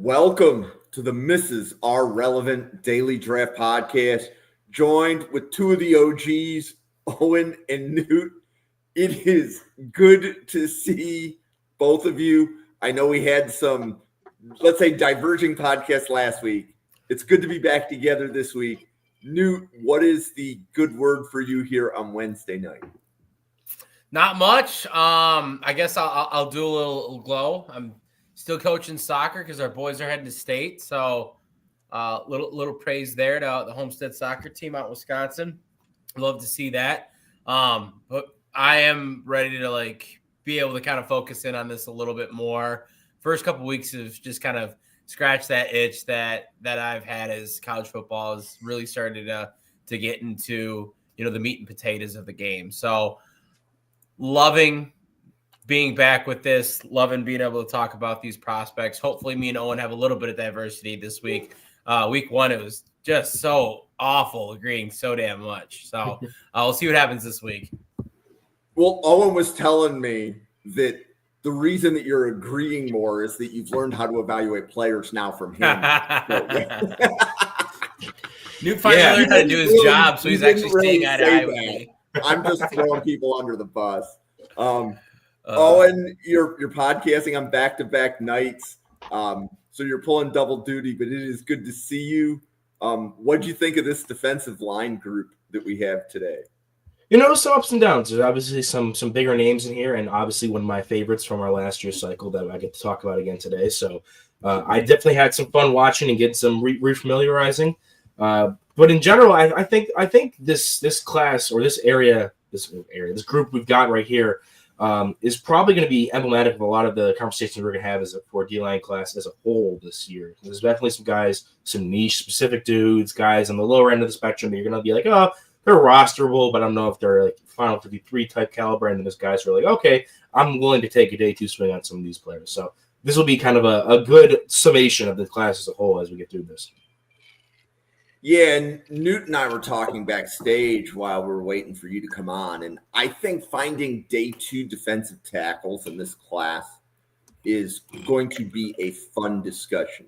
Welcome to the Mrs. R Relevant Daily Draft Podcast, joined with two of the OGs, Owen and Newt. It is good to see both of you. I know we had some, let's say, diverging podcasts last week. It's good to be back together this week. Newt, what is the good word for you here on Wednesday night? Not much. I guess I'll do a little glow. I'm still coaching soccer because our boys are heading to state. So little praise there to the Homestead soccer team out in Wisconsin. Love to see that. But I am ready to be able to kind of focus in on this a little bit more. First couple weeks have just kind of scratched that itch that I've had as college football has really started to get into, the meat and potatoes of the game. So loving being back with this, loving being able to talk about these prospects. Hopefully me and Owen have a little bit of diversity this week. Week one, it was just so awful, agreeing so damn much. So we'll see what happens this week. Well, Owen was telling me that the reason that you're agreeing more is that you've learned how to evaluate players now from him. Newt finally learned how to do his job, so he's actually staying eye to eye with me. I'm just throwing people under the bus. Owen, you're podcasting on back-to-back nights, so you're pulling double duty, but it is good to see you. What did you think of this defensive line group that we have today? Some ups and downs. There's obviously some bigger names in here, and obviously one of my favorites from our last year's cycle that I get to talk about again today. So I definitely had some fun watching and getting some refamiliarizing. But in general, I think this class or this group we've got right here is probably going to be emblematic of a lot of the conversations we're going to have for D-line class as a whole this year. There's definitely some guys, some niche specific dudes, guys on the lower end of the spectrum that you're going to be like, oh, they're rosterable, but I don't know if they're like Final 53 type caliber. And then there's guys who are like, okay, I'm willing to take a day two swing on some of these players. So this will be kind of a good summation of the class as a whole as we get through this. Yeah, and Newt and I were talking backstage while we were waiting for you to come on, and I think finding day two defensive tackles in this class is going to be a fun discussion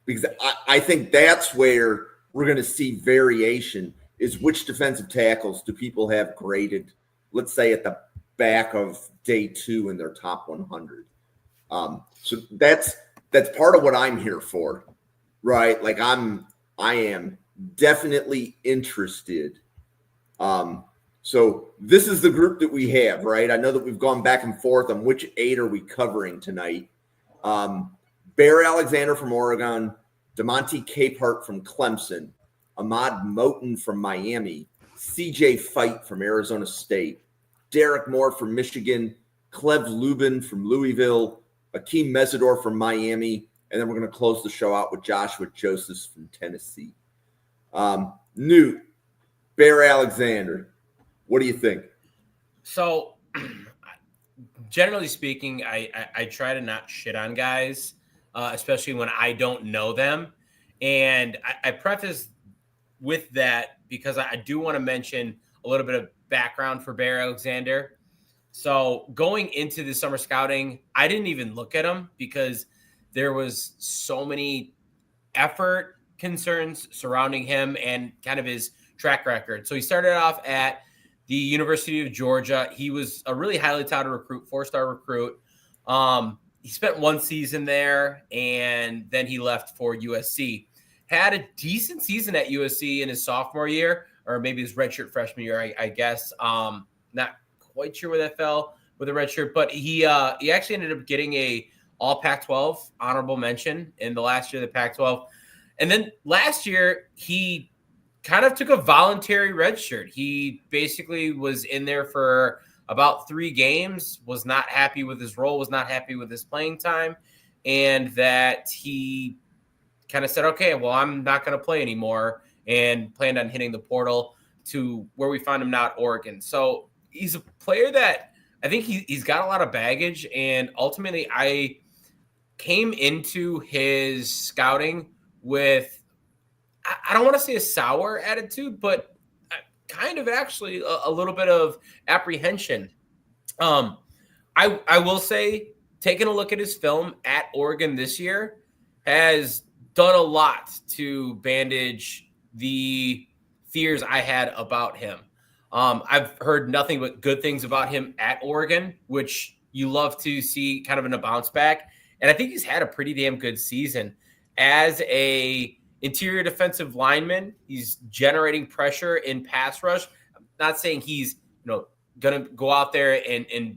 because I think that's where we're going to see variation is which defensive tackles do people have graded, let's say, at the back of day two in their top 100. So that's part of what I'm here for, right? Like I am definitely interested. So this is the group that we have, right? I know that we've gone back and forth on which 8 are we covering tonight. Bear Alexander from Oregon, DeMonte Capehart from Clemson, Ahmad Moten from Miami, CJ Fight from Arizona State, Derek Moore from Michigan, Clev Lubin from Louisville, Akeem Mesidor from Miami, and then we're going to close the show out with Joshua Joseph from Tennessee. Newt, Bear Alexander, what do you think? So, generally speaking, I try to not shit on guys, especially when I don't know them. And I preface with that because I do want to mention a little bit of background for Bear Alexander. So going into the summer scouting, I didn't even look at him because there was so many effort concerns surrounding him and kind of his track record. So he started off at the University of Georgia. He was a really highly touted recruit, 4-star recruit. He spent one season there and then he left for USC. Had a decent season at USC in his sophomore year, or maybe his redshirt freshman year, I guess. Not quite sure where that fell with a redshirt, but he actually ended up getting a all Pac-12 honorable mention in the last year of the Pac-12. And then last year, he kind of took a voluntary redshirt. He basically was in there for about 3 games, was not happy with his role, was not happy with his playing time, and that he kind of said, okay, well, I'm not going to play anymore, and planned on hitting the portal to where we found him now at Oregon. So he's a player that I think he's got a lot of baggage, and ultimately I came into his scouting with, I don't want to say a sour attitude, but kind of actually a little bit of apprehension. I will say, taking a look at his film at Oregon this year, has done a lot to bandage the fears I had about him. I've heard nothing but good things about him at Oregon, which you love to see kind of in a bounce back. And I think he's had a pretty damn good season as a interior defensive lineman. He's generating pressure in pass rush. I'm not saying he's, going to go out there and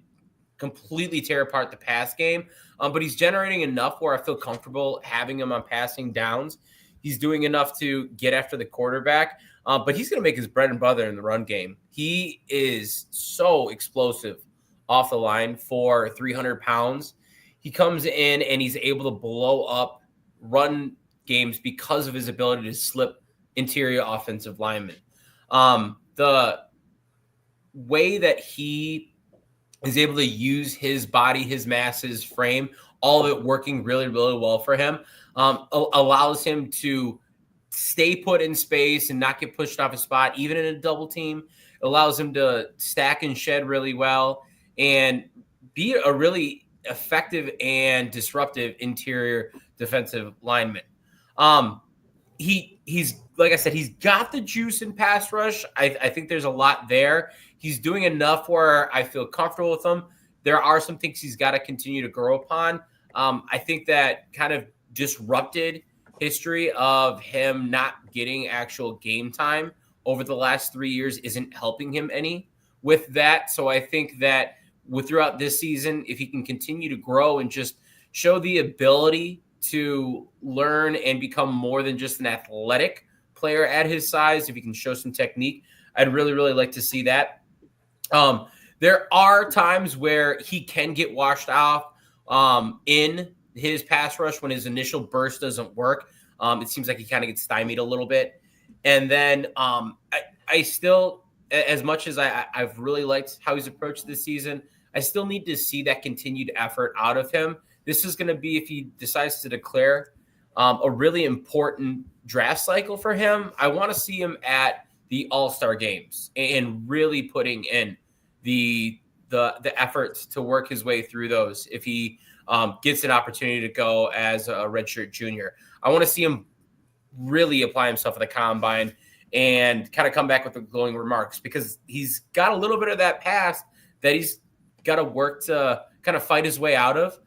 completely tear apart the pass game, but he's generating enough where I feel comfortable having him on passing downs. He's doing enough to get after the quarterback, but he's going to make his bread and butter in the run game. He is so explosive off the line for 300 pounds. He comes in and he's able to blow up run games because of his ability to slip interior offensive linemen. The way that he is able to use his body, his mass, his frame, all of it working really, really well for him, allows him to stay put in space and not get pushed off his spot, even in a double team. It allows him to stack and shed really well and be a really effective and disruptive interior defensive lineman. He's like I said, he's got the juice in pass rush. I think there's a lot there. He's doing enough where I feel comfortable with him. There are some things he's got to continue to grow upon. I think that kind of disrupted history of him not getting actual game time over the last 3 years isn't helping him any with that. So I think that throughout this season, if he can continue to grow and just show the ability to learn and become more than just an athletic player at his size, if he can show some technique, I'd really, really like to see that. There are times where he can get washed off in his pass rush when his initial burst doesn't work. It seems like he kind of gets stymied a little bit. And then I still, as much as I've really liked how he's approached this season, I still need to see that continued effort out of him. This is going to be, if he decides to declare a really important draft cycle for him, I want to see him at the All-Star games and really putting in the efforts to work his way through those. If he gets an opportunity to go as a redshirt junior, I want to see him really apply himself at the combine and kind of come back with the glowing remarks, because he's got a little bit of that past that he's got to work to kind of fight his way out of.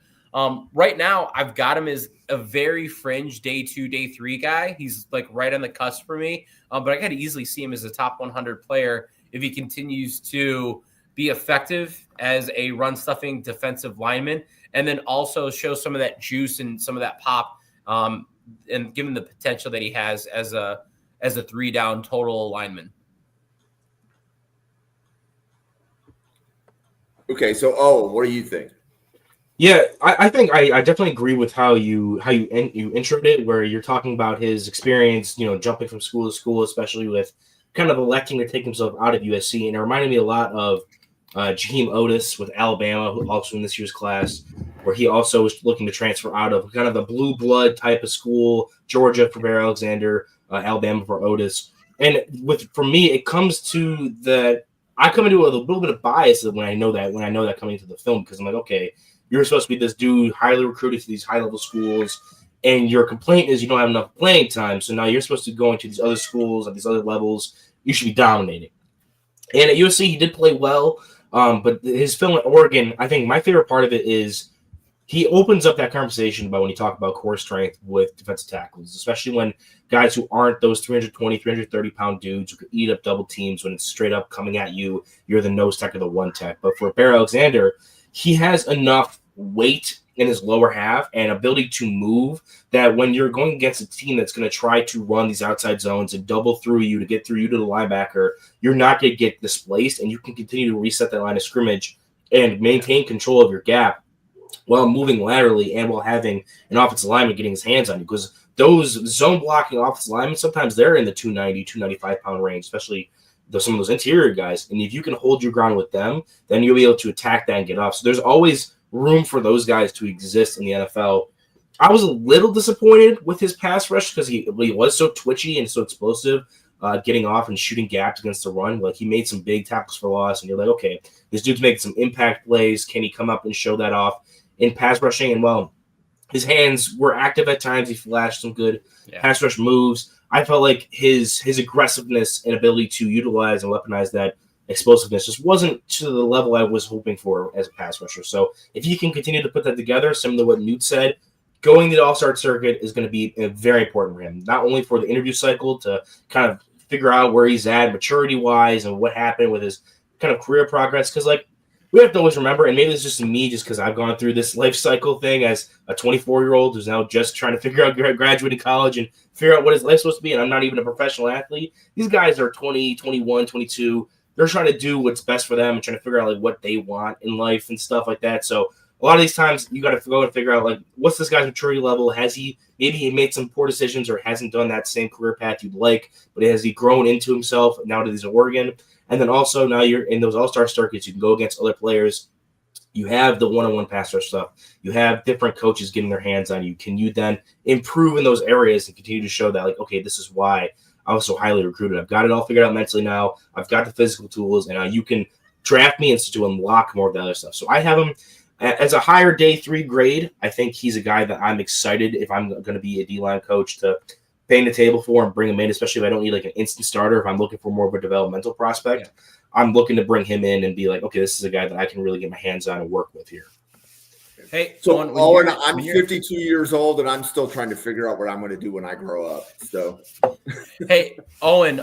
Right now, I've got him as a very fringe day 2, day 3 guy. He's like right on the cusp for me, but I got to easily see him as a top 100 player if he continues to be effective as a run-stuffing defensive lineman, and then also show some of that juice and some of that pop, and given the potential that he has as a 3-down total lineman. Okay, so what do you think? Yeah, I think I definitely agree with how you introed it, where you're talking about his experience, jumping from school to school, especially with kind of electing to take himself out of USC. And it reminded me a lot of Jaheim Otis with Alabama, who also in this year's class, where he also was looking to transfer out of kind of the blue blood type of school, Georgia for Bear Alexander, Alabama for Otis. And for me, it comes to that I come into a little bit of bias when I know that coming into the film, because I'm like, okay, you're supposed to be this dude highly recruited to these high-level schools, and your complaint is you don't have enough playing time. So now you're supposed to go into these other schools at these other levels. You should be dominating. And at USC, he did play well, but his film at Oregon, I think my favorite part of it is he opens up that conversation about when you talk about core strength with defensive tackles, especially when guys who aren't those 320, 330-pound dudes who could eat up double teams when it's straight up coming at you, you're the nose tech or the one tech. But for Bear Alexander, he has enough weight in his lower half and ability to move that when you're going against a team that's going to try to run these outside zones and double through you to get through you to the linebacker, you're not going to get displaced, and you can continue to reset that line of scrimmage and maintain control of your gap while moving laterally and while having an offensive lineman getting his hands on you, because those zone blocking offensive linemen, sometimes they're in the 290, 295-pound range, especially some of those interior guys. And if you can hold your ground with them, then you'll be able to attack that and get off. So there's always room for those guys to exist in the NFL. I was a little disappointed with his pass rush because he was so twitchy and so explosive, getting off and shooting gaps against the run. Like, he made some big tackles for loss, and you're like, okay, this dude's making some impact plays. Can he come up and show that off in pass rushing? And, well, His hands were active at times. He flashed some good Yeah. pass rush moves. I felt like his aggressiveness and ability to utilize and weaponize that explosiveness just wasn't to the level I was hoping for as a pass rusher. So if he can continue to put that together, similar to what Newt said, going to the All-Star circuit is going to be very important for him, not only for the interview cycle to kind of figure out where he's at maturity-wise and what happened with his kind of career progress, because, like, we have to always remember, and maybe it's just me just because I've gone through this life cycle thing as a 24-year-old who's now just trying to figure out graduating college and figure out what his life's supposed to be, and I'm not even a professional athlete. These guys are 20, 21, 22. They're trying to do what's best for them and trying to figure out like what they want in life and stuff like that. So a lot of these times you got to go and figure out like what's this guy's maturity level? Has he maybe he made some poor decisions or hasn't done that same career path you'd like, but has he grown into himself now that he's in Oregon? And then also now you're in those all-star circuits, you can go against other players. You have the one-on-one pass rush stuff. You have different coaches getting their hands on you. Can you then improve in those areas and continue to show that, like, okay, this is why I was so highly recruited. I've got it all figured out mentally now. I've got the physical tools, and now you can draft me and to unlock more of the other stuff. So I have him as a higher day 3 grade. I think he's a guy that I'm excited if I'm going to be a D-line coach to pay the table for and bring him in, especially if I don't need like an instant starter. If I'm looking for more of a developmental prospect, I'm looking to bring him in and be like, okay, this is a guy that I can really get my hands on and work with here. Hey, so Owen, I'm 52 years old and I'm still trying to figure out what I'm going to do when I grow up. So, hey, Owen,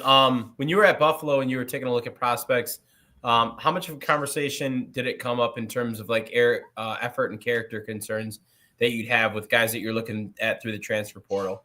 when you were at Buffalo and you were taking a look at prospects, how much of a conversation did it come up in terms of like effort and character concerns that you'd have with guys that you're looking at through the transfer portal?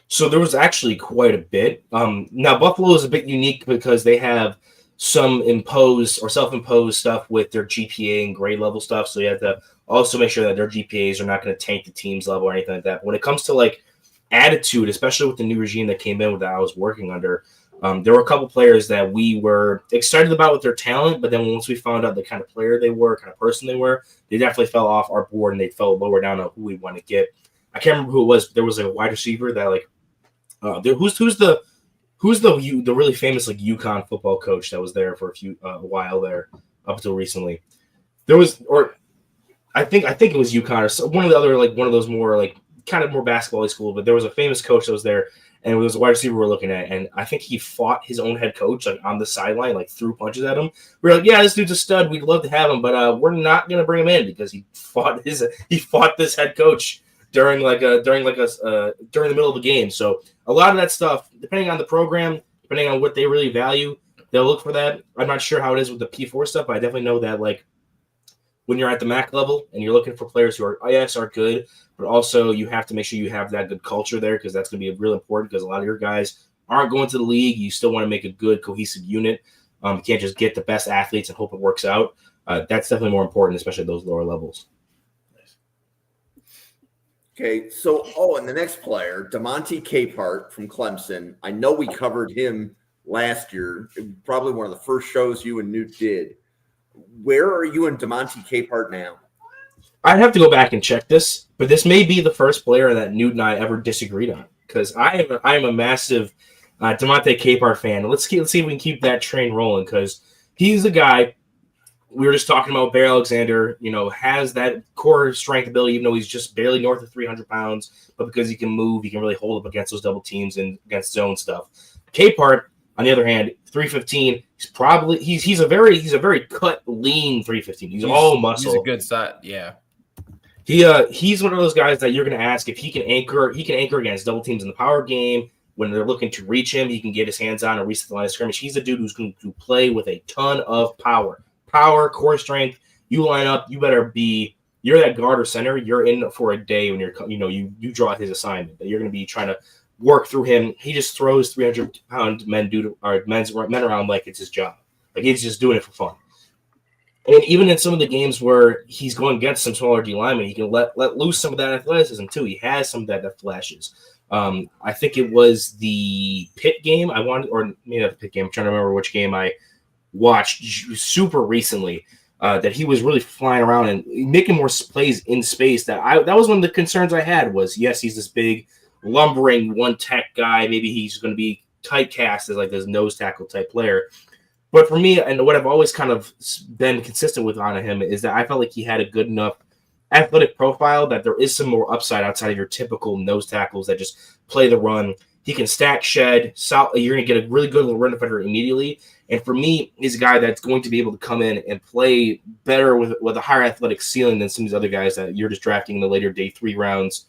So there was actually quite a bit. Now Buffalo is a bit unique because they have some imposed or self-imposed stuff with their GPA and grade level stuff. So you have to also make sure that their GPAs are not going to tank the team's level or anything like that. But when it comes to like attitude, especially with the new regime that came in that I was working under, there were a couple players that we were excited about with their talent, but then once we found out the kind of player they were, kind of person they were, they definitely fell off our board and they fell lower down on who we want to get. I can't remember who it was. There was a wide receiver that like, who's the really famous like UConn football coach that was there for a while there up until recently. There was, or I think it was UConn or one of the other like one of those more like kind of more basketball school. But there was a famous coach that was there, and it was a wide receiver we're looking at, and I think he fought his own head coach like on the sideline, like threw punches at him. We're like, yeah, this dude's a stud. We'd love to have him, but we're not gonna bring him in because he fought this head coach during the middle of the game. So a lot of that stuff, depending on the program, depending on what they really value, they'll look for that. I'm not sure how it is with the P4 stuff, but I definitely know that like when you're at the MAC level and you're looking for players who are good, but also you have to make sure you have that good culture there because that's going to be real important because a lot of your guys aren't going to the league. You still want to make a good cohesive unit. You can't just get the best athletes and hope it works out. That's definitely more important, especially at those lower levels. Okay, so and the next player, DeMonte Capehart from Clemson. I know we covered him last year. Probably one of the first shows you and Newt did. Where are you and DeMonte Capehart now? I'd have to go back and check this, but this may be the first player that Newt and I ever disagreed on because I am a massive DeMonte Capehart fan. Let's see if we can keep that train rolling because he's the guy. We were just talking about Bear Alexander, has that core strength ability, even though he's just barely north of 300 pounds. But because he can move, he can really hold up against those double teams and against zone stuff. Capehart, on the other hand, 315. He's a very cut, lean 315. He's all muscle. He's a good side, yeah. He's one of those guys that you're going to ask if he can anchor. He can anchor against double teams in the power game. When they're looking to reach him, he can get his hands on and reset the line of scrimmage. He's a dude who's going to play with a ton of power, core strength. You line up, you're that guard or center. You're in for a day when you draw his assignment. That you're going to be trying to work through him. He just throws 300-pound men around like it's his job. Like he's just doing it for fun. And even in some of the games where he's going against some smaller D linemen, he can let loose some of that athleticism too. He has some of that flashes. I think it was the Pitt game or maybe not the Pitt game. I'm trying to remember which game I watched super recently. That he was really flying around and making more plays in space. That was one of the concerns I had was, yes, he's this big, lumbering one tech guy. Maybe he's going to be typecast as like this nose tackle type player. But for me, and what I've always kind of been consistent with on him is that I felt like he had a good enough athletic profile that there is some more upside outside of your typical nose tackles that just play the run. He can stack, shed. You're going to get a really good run defender immediately. And for me, he's a guy that's going to be able to come in and play better with a higher athletic ceiling than some of these other guys that you're just drafting in the later day 3 rounds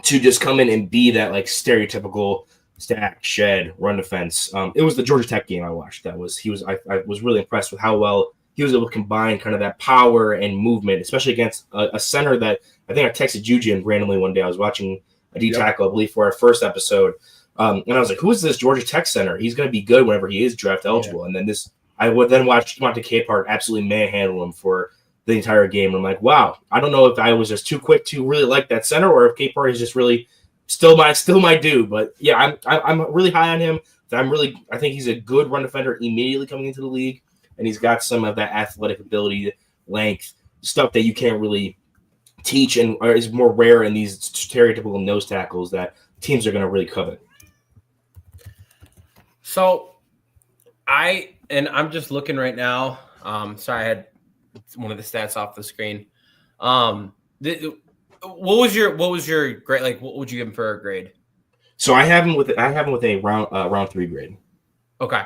to just come in and be that like stereotypical stack, shed, run defense. It was the Georgia Tech game I watched. I was really impressed with how well he was able to combine kind of that power and movement, especially against a center that I think I texted Juju randomly one day. I was watching a D tackle, I believe, for our first episode. And I was like, who is this Georgia Tech center? He's going to be good whenever he is draft eligible. Yeah. And then I would then watch Devontae Capehart absolutely manhandle him for the entire game. And I'm like, wow, I don't know if I was just too quick to really like that center or if Capehart is just really still my dude. But yeah, I'm really high on him. I think he's a good run defender immediately coming into the league. And he's got some of that athletic ability, length, stuff that you can't really teach and is more rare in these stereotypical nose tackles that teams are going to really covet. So I'm just looking right now. Sorry, I had one of the stats off the screen. What was your grade? Like, what would you give him for a grade? So I have him with a round 3 grade. Okay.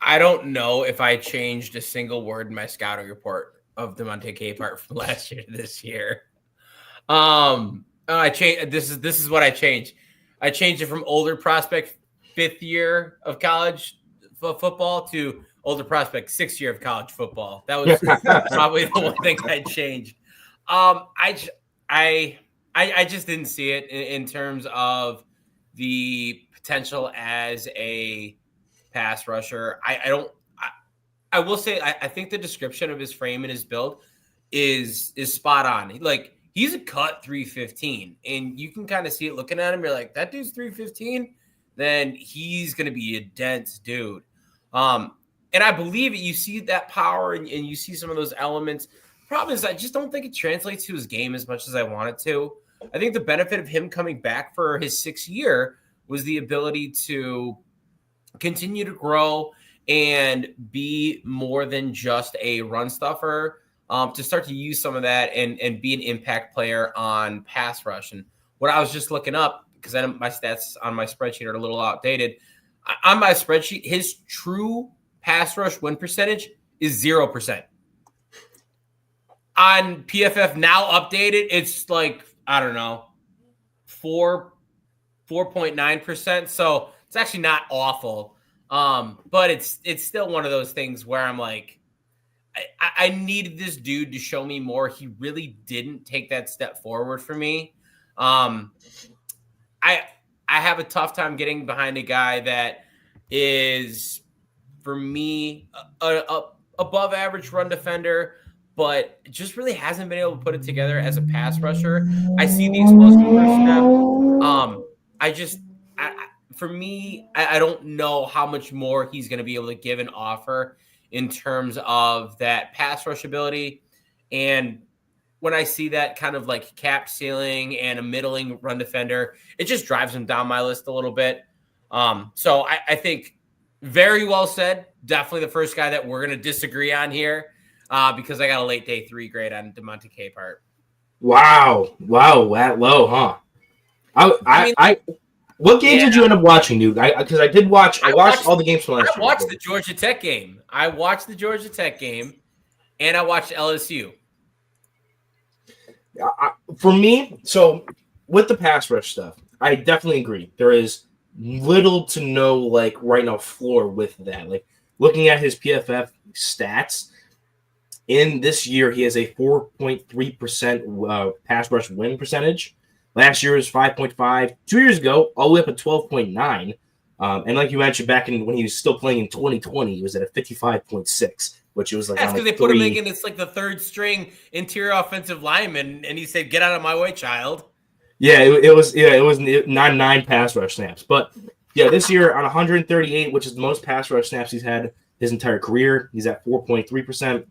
I don't know if I changed a single word in my scouting report of Devontae Capehart from last year to this year. I changed. This is what I changed. I changed it from older prospect 5th year of college football to older prospect 6th year of college football. That was probably the one thing I changed. I just didn't see it in terms of the potential as a pass rusher. I will say I think the description of his frame and his build is spot on. Like, he's a cut 315, and you can kind of see it looking at him. You're like, that dude's 315, then he's going to be a dense dude. And I believe it. You see that power and you see some of those elements. Problem is, I just don't think it translates to his game as much as I want it to. I think the benefit of him coming back for his 6th year was the ability to continue to grow and be more than just a run stuffer, to start to use some of that and be an impact player on pass rush. And what I was just looking up, because my stats on my spreadsheet are a little outdated. On my spreadsheet, his true pass rush win percentage is 0%. On PFF now updated, it's like, I don't know, 4.9%. So it's actually not awful. But it's still one of those things where I'm like, I needed this dude to show me more. He really didn't take that step forward for me. I have a tough time getting behind a guy that is, for me, a above average run defender, but just really hasn't been able to put it together as a pass rusher. I see the explosive first step. For me, I don't know how much more he's going to be able to give and offer in terms of that pass rush ability. And when I see that kind of like capped ceiling and a middling run defender, it just drives him down my list a little bit. So I think very well said. Definitely the first guy that we're going to disagree on here, because I got a late day 3 grade on Devontae Capehart. Wow, that low, huh? What games did you end up watching, dude? Because I watched all the games from last year. I watched the Georgia Tech game. And I watched LSU. For me, so with the pass rush stuff, I definitely agree. There is little to no, like, right now floor with that. Like, looking at his PFF stats, in this year, he has a 4.3% pass rush win percentage. Last year was 5.5. 2 years ago, all the way up at 12.9. And like you mentioned, back when he was still playing in 2020, he was at a 55.6, which it was like. That's because they put him in. It's like the 3rd string interior offensive lineman, and he said, "Get out of my way, child." Yeah, it was 9 pass rush snaps. But yeah, this year on 138, which is the most pass rush snaps he's had his entire career, he's at 4.3%.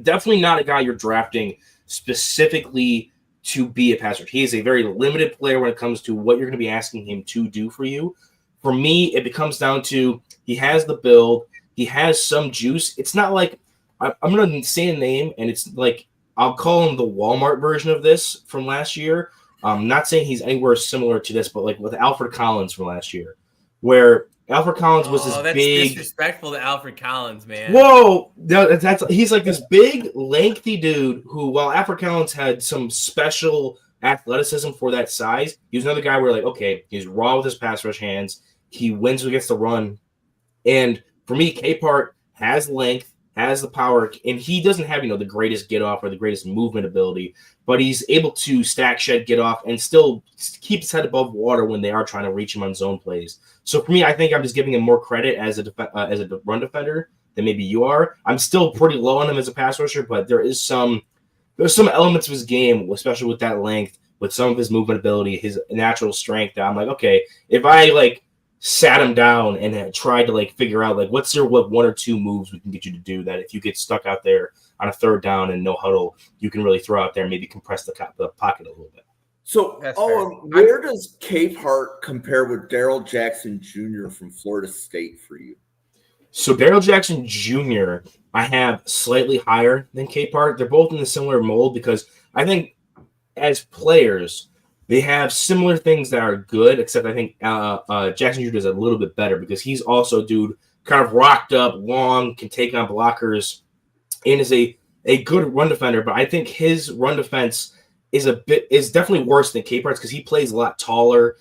Definitely not a guy you're drafting specifically to be a pass rush. He is a very limited player when it comes to what you're going to be asking him to do for you. For me, it becomes down to he has the build, he has some juice. It's not like I'm gonna say a name, and it's like I'll call him the Walmart version of this from last year. I'm not saying he's anywhere similar to this, but like with Alfred Collins from last year, where Alfred Collins was this that's big, disrespectful to Alfred Collins, man. Whoa, he's like this big, lengthy dude who, while Alfred Collins had some special athleticism for that size, he was another guy where like, okay, he's raw with his pass rush hands. He wins against the run. And for me, Capehart has length, has the power, and he doesn't have, the greatest get off or the greatest movement ability, but he's able to stack, shed, get off, and still keep his head above water when they are trying to reach him on some plays. So for me, I think I'm just giving him more credit as a run defender than maybe you are. I'm still pretty low on him as a pass rusher, but there's some elements of his game, especially with that length, with some of his movement ability, his natural strength, that I'm like, okay, if I like sat him down and had tried to like figure out like what one or two moves we can get you to do, that if you get stuck out there on a third down and no huddle, you can really throw out there and maybe compress the pocket a little bit. So, where does Capehart compare with Darrell Jackson Jr. from Florida State for you? So Darrell Jackson Jr. I have slightly higher than Capehart. They're both in a similar mold because I think as players, they have similar things that are good, except I think Jackson Jr. is a little bit better because he's also, dude, kind of rocked up, long, can take on blockers, and is a good run defender. But I think his run defense is definitely worse than Capehart's because he plays a lot taller.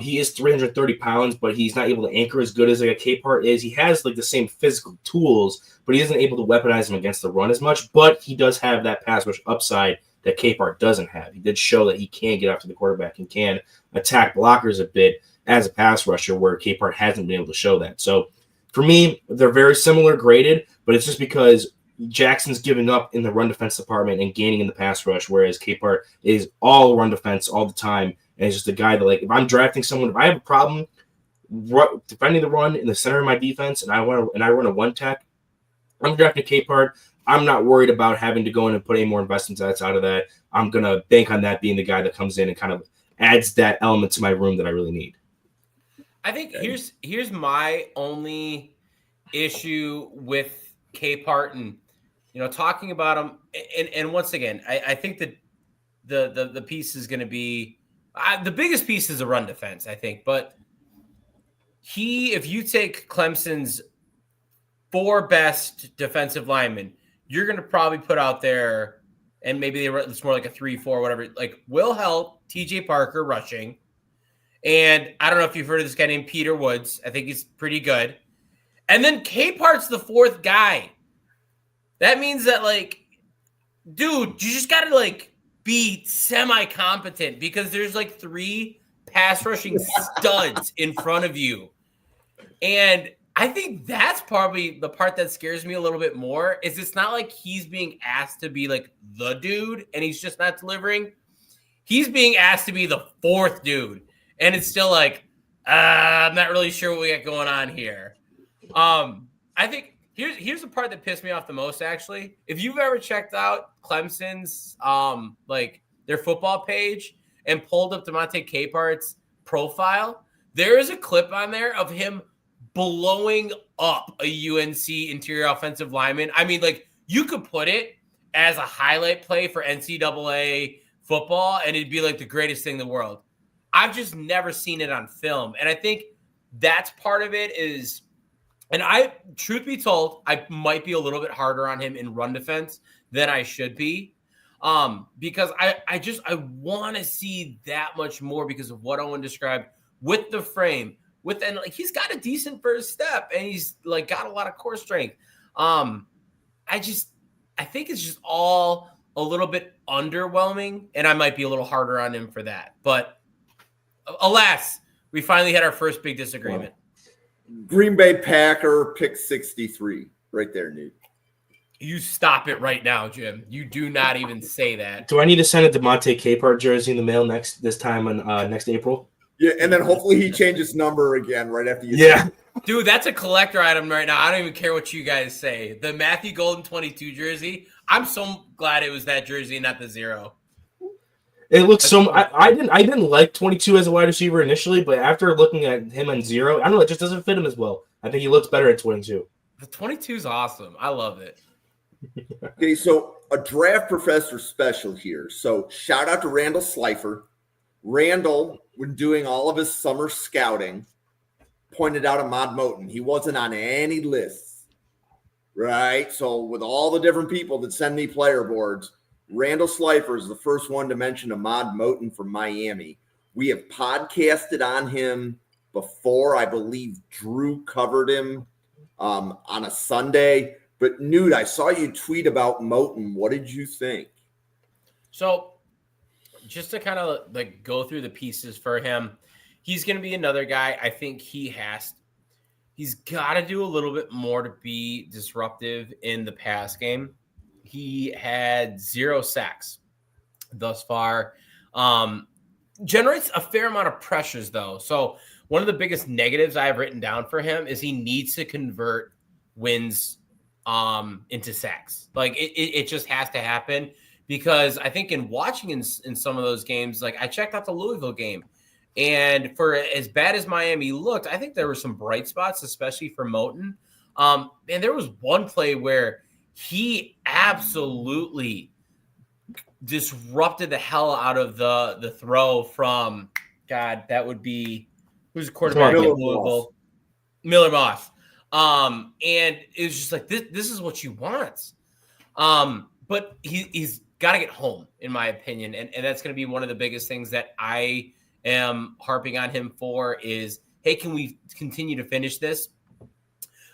He is 330 pounds, but he's not able to anchor as good as like a Capehart is. He has like the same physical tools, but he isn't able to weaponize them against the run as much. But he does have that pass rush upside that Capehart doesn't have. He did show that he can get after the quarterback and can attack blockers a bit as a pass rusher, where Capehart hasn't been able to show that. So for me, they're very similar graded, but it's just because Jackson's giving up in the run defense department and gaining in the pass rush, whereas Capehart is all run defense all the time. And it's just a guy that, like, if I'm drafting someone, if I have a problem defending the run in the center of my defense and I run a one tech, I'm drafting Capehart. I'm not worried about having to go in and put any more investments out of that. I'm going to bank on that being the guy that comes in and kind of adds that element to my room that I really need. I think here's my only issue with Capehart and, talking about him. And once again, I think that the piece is going to be the biggest piece is a run defense, I think. But if you take Clemson's 4 best defensive linemen, you're going to probably put out there, and maybe it's more like a 3-4, whatever, like Will Help, TJ Parker rushing. And I don't know if you've heard of this guy named Peter Woods. I think he's pretty good. And then Capehart's the 4th guy. That means that, like, dude, you just got to, like, be semi-competent because there's, like, 3 pass rushing studs in front of you. And I think that's probably the part that scares me a little bit more is it's not like he's being asked to be like the dude and he's just not delivering. He's being asked to be the 4th dude. And it's still like, I'm not really sure what we got going on here. I think here's the part that pissed me off the most, actually. If you've ever checked out Clemson's like their football page and pulled up DeMonte Capehart's profile, there is a clip on there of him blowing up a UNC interior offensive lineman. I mean, like, you could put it as a highlight play for NCAA football, and it'd be like the greatest thing in the world. I've just never seen it on film. And I think that's part of it is, and truth be told, I might be a little bit harder on him in run defense than I should be. Because I want to see that much more because of what Owen described with the frame. And like he's got a decent first step and he's like got a lot of core strength. I think it's just all a little bit underwhelming, and I might be a little harder on him for that. But alas, we finally had our first big disagreement. Green Bay Packer pick 63 right there, Nate. You stop it right now, Jim. You do not even say that. Do I need to send a DeMonte Capehart jersey in the mail next April? Yeah, and then hopefully he changes number again right after you. Yeah. Dude, that's a collector item right now. I don't even care what you guys say. The Matthew Golden 22 jersey, I'm so glad it was that jersey, not the 0. It looks so. I didn't like 22 as a wide receiver initially, but after looking at him on 0, I don't know. It just doesn't fit him as well. I think he looks better at 22. The 22 is awesome. I love it. Okay, so a draft professor special here. So shout out to Randall Slifer. Randall, when doing all of his summer scouting, pointed out Ahmad Moten. He wasn't on any lists, right? So with all the different people that send me player boards, Randall Slifer is the first one to mention Ahmad Moten from Miami. We have podcasted on him before. I believe Drew covered him on a Sunday. But Newt, I saw you tweet about Moten. What did you think? So just to kind of like go through the pieces for him, he's going to be another guy. I think he's got to do a little bit more to be disruptive in the pass game. He had 0 sacks thus far. Generates a fair amount of pressures though. So one of the biggest negatives I have written down for him is he needs to convert wins into sacks. Like it just has to happen, because I think in watching in some of those games, like I checked out the Louisville game, and for as bad as Miami looked, I think there were some bright spots, especially for Moten. And there was one play where he absolutely disrupted the hell out of the throw from, God, that would be, who's the quarterback in Louisville? Miller Moss. And it was just like, this is what you want. But he's got to get home, in my opinion. And that's going to be one of the biggest things that I am harping on him for is, hey, can we continue to finish this?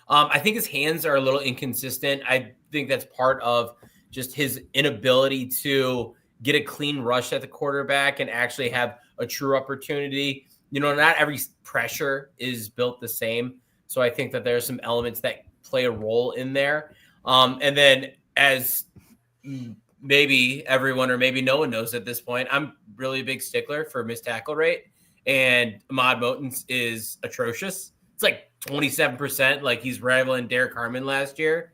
I think his hands are a little inconsistent. I think that's part of just his inability to get a clean rush at the quarterback and actually have a true opportunity. You know, not every pressure is built the same. So I think that there are some elements that play a role in there. And then, as maybe everyone or maybe no one knows at this point, I'm really a big stickler for missed tackle rate. And Ahmad Moten is atrocious. It's like 27%, like he's rivaling Derek Harmon last year.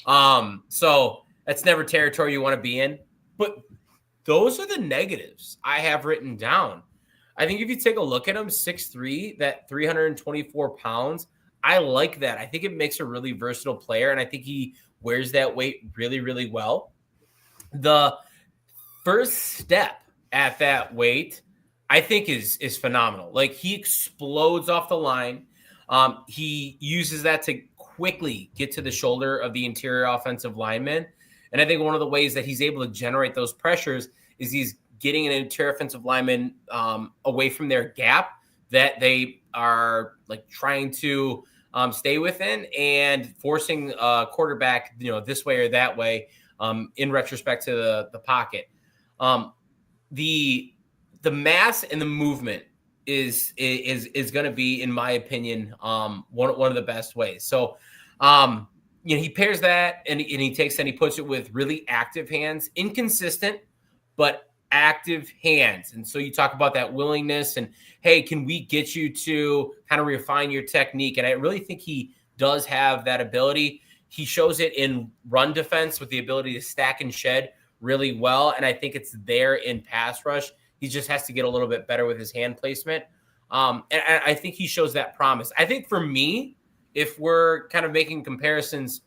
So that's never territory you want to be in. But those are the negatives I have written down. I think if you take a look at him, 6'3", that 324 pounds, I like that. I think it makes a really versatile player, and I think he wears that weight really, really well. The first step at that weight, I think, is phenomenal. Like, he explodes off the line. He uses that to quickly get to the shoulder of the interior offensive lineman. And I think one of the ways that he's able to generate those pressures is he's getting an interior offensive lineman away from their gap that they are like trying to stay within, and forcing a quarterback, you know, this way or that way, in retrospect to the pocket. The mass and the movement is going to be, in my opinion, one of the best ways. So, you know, he pairs that and he takes and he puts it with really active hands, inconsistent, but active hands. And so you talk about that willingness and, hey, can we get you to kind of refine your technique? And I really think he does have that ability. He shows it in run defense with the ability to stack and shed really well. And I think it's there in pass rush. He just has to get a little bit better with his hand placement. And I think he shows that promise. I think for me, if we're kind of making comparisons,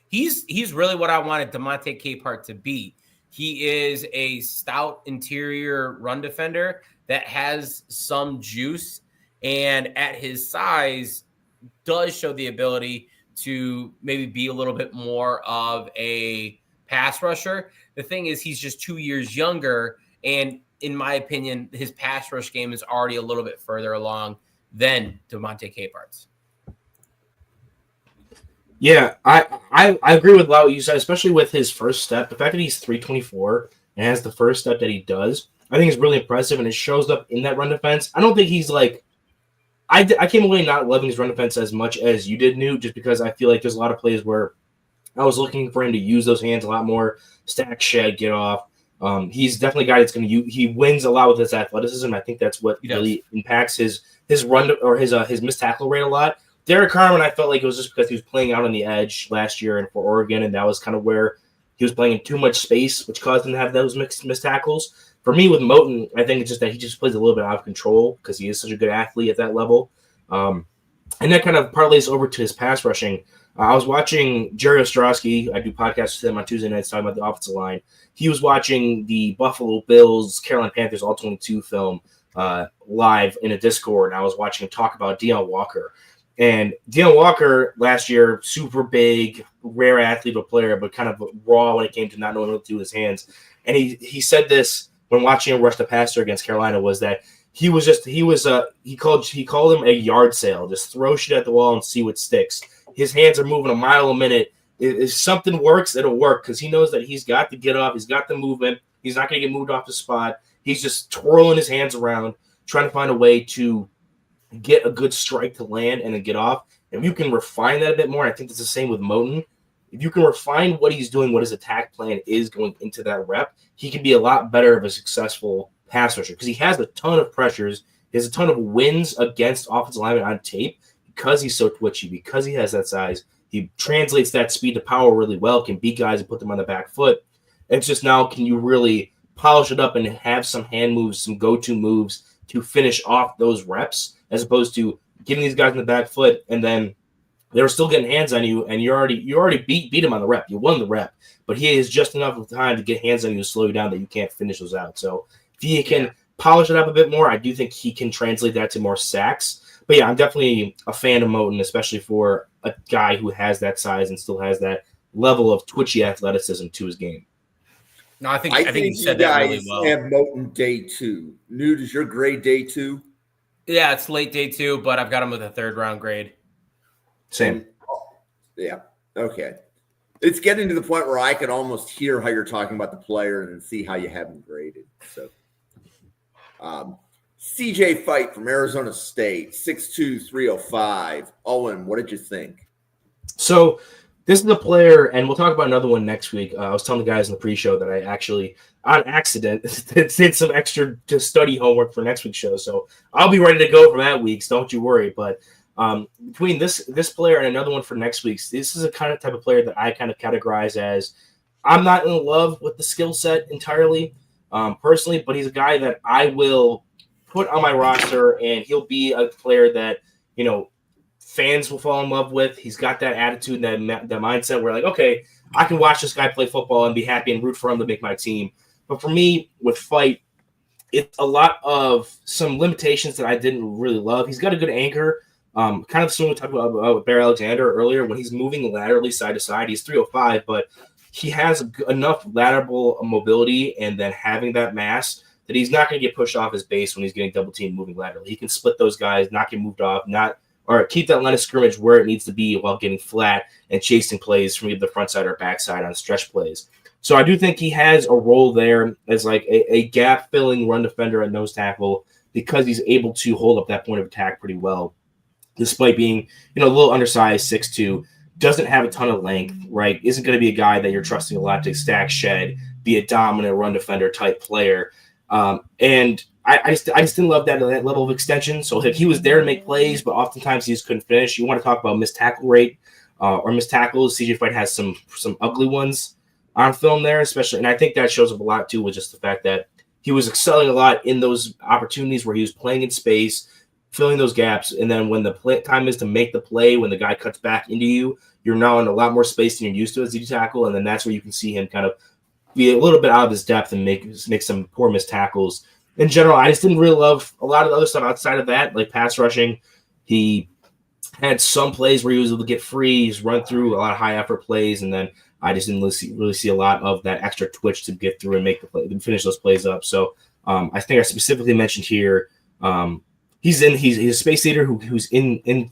he's really what I wanted DeMonte Capehart to be. He is a stout interior run defender that has some juice, and at his size does show the ability to maybe be a little bit more of a pass rusher. The thing is, he's just 2 years younger, and in my opinion, his pass rush game is already a little bit further along than DeMonte Capehart's. Yeah, I agree with what you said, especially with his first step. The fact that he's 324 and has the first step that he does, I think is really impressive, and it shows up in that run defense. I don't think he's like – I came away not loving his run defense as much as you did, Newt, just because I feel like there's a lot of plays where I was looking for him to use those hands a lot more, stack, shed, get off. He's definitely a guy that's going to – he wins a lot with his athleticism. I think that's what really impacts his run or his missed tackle rate a lot. Derek Harmon, I felt like it was just because he was playing out on the edge last year and for Oregon, and that was kind of where he was playing in too much space, which caused him to have those missed tackles. For me, with Moten, I think it's just that he just plays a little bit out of control because he is such a good athlete at that level. And that kind of parlays over to his pass rushing. I was watching Jerry Ostrowski. I do podcasts with him on Tuesday nights talking about the offensive line. He was watching the Buffalo Bills, Carolina Panthers All-22 film live in a Discord, and I was watching him talk about Deion Walker. And Deion Walker last year, super big, rare athlete of a player, but kind of raw when it came to not knowing what to do with his hands. And he said this when watching him rush the passer against Carolina, was that he called him a yard sale. Just throw shit at the wall and see what sticks. His hands are moving a mile a minute. If something works, it'll work, because he knows that he's got to get up. He's got the movement. He's not going to get moved off the spot. He's just twirling his hands around, trying to find a way to get a good strike to land and then get off. If you can refine that a bit more, I think it's the same with Moton. If you can refine what he's doing, what his attack plan is going into that rep, he can be a lot better of a successful pass rusher, because he has a ton of pressures. He has a ton of wins against offensive linemen on tape because he's so twitchy, because he has that size. He translates that speed to power really well, can beat guys and put them on the back foot. It's just now, can you really polish it up and have some hand moves, some go-to moves to finish off those reps, as opposed to getting these guys in the back foot and then they're still getting hands on you, and you already beat him on the rep. You won the rep, but he has just enough of time to get hands on you to slow you down that you can't finish those out. So if he can polish it up a bit more, I do think he can translate that to more sacks. But yeah, I'm definitely a fan of Moton, especially for a guy who has that size and still has that level of twitchy athleticism to his game. No, I think you said that really well. Have Moton day 2. Newt, is your grade day 2? Yeah, it's late day 2, but I've got him with a 3rd round grade. Same. Yeah. Okay. It's getting to the point where I can almost hear how you're talking about the player and see how you have him graded. So, CJ Fight from Arizona State, 6'2", 305. Owen, what did you think? So this is a player, and we'll talk about another one next week. I was telling the guys in the pre-show that I actually, on accident, did some extra study homework for next week's show. So I'll be ready to go for that week's. Don't you worry. But between this player and another one for next week's, this is a kind of type of player that I kind of categorize as, I'm not in love with the skill set entirely personally, but he's a guy that I will put on my roster, and he'll be a player that, fans will fall in love with. He's got that attitude, that mindset where, like, okay, I can watch this guy play football and be happy and root for him to make my team. But for me, with Fight, it's a lot of some limitations that I didn't really love. He's got a good anchor, kind of similar to talk about Bear Alexander earlier. When he's moving laterally side to side, he's 305, but he has enough lateral mobility and then having that mass that he's not going to get pushed off his base when he's getting double teamed moving laterally. He can split those guys, not get moved off, or keep that line of scrimmage where it needs to be while getting flat and chasing plays from either the front side or back side on stretch plays. So I do think he has a role there as like a gap-filling run defender at nose tackle, because he's able to hold up that point of attack pretty well, despite being, a little undersized, 6'2", doesn't have a ton of length, right? Isn't going to be a guy that you're trusting a lot to stack shed, be a dominant run defender type player. And I just didn't love that level of extension. So if he was there to make plays, but oftentimes he just couldn't finish. You want to talk about missed tackle rate or missed tackles. CJ Fight has some ugly ones on film there, especially. And I think that shows up a lot too, with just the fact that he was excelling a lot in those opportunities where he was playing in space, filling those gaps. And then when the time is to make the play, when the guy cuts back into you, you're now in a lot more space than you're used to as a tackle. And then that's where you can see him kind of be a little bit out of his depth and make some poor missed tackles. In general, I just didn't really love a lot of the other stuff outside of that, like pass rushing. He had some plays where he was able to get free. He's run through a lot of high effort plays, and then I just didn't really see a lot of that extra twitch to get through and make the play and finish those plays up. So I think I specifically mentioned here, he's a space eater who's in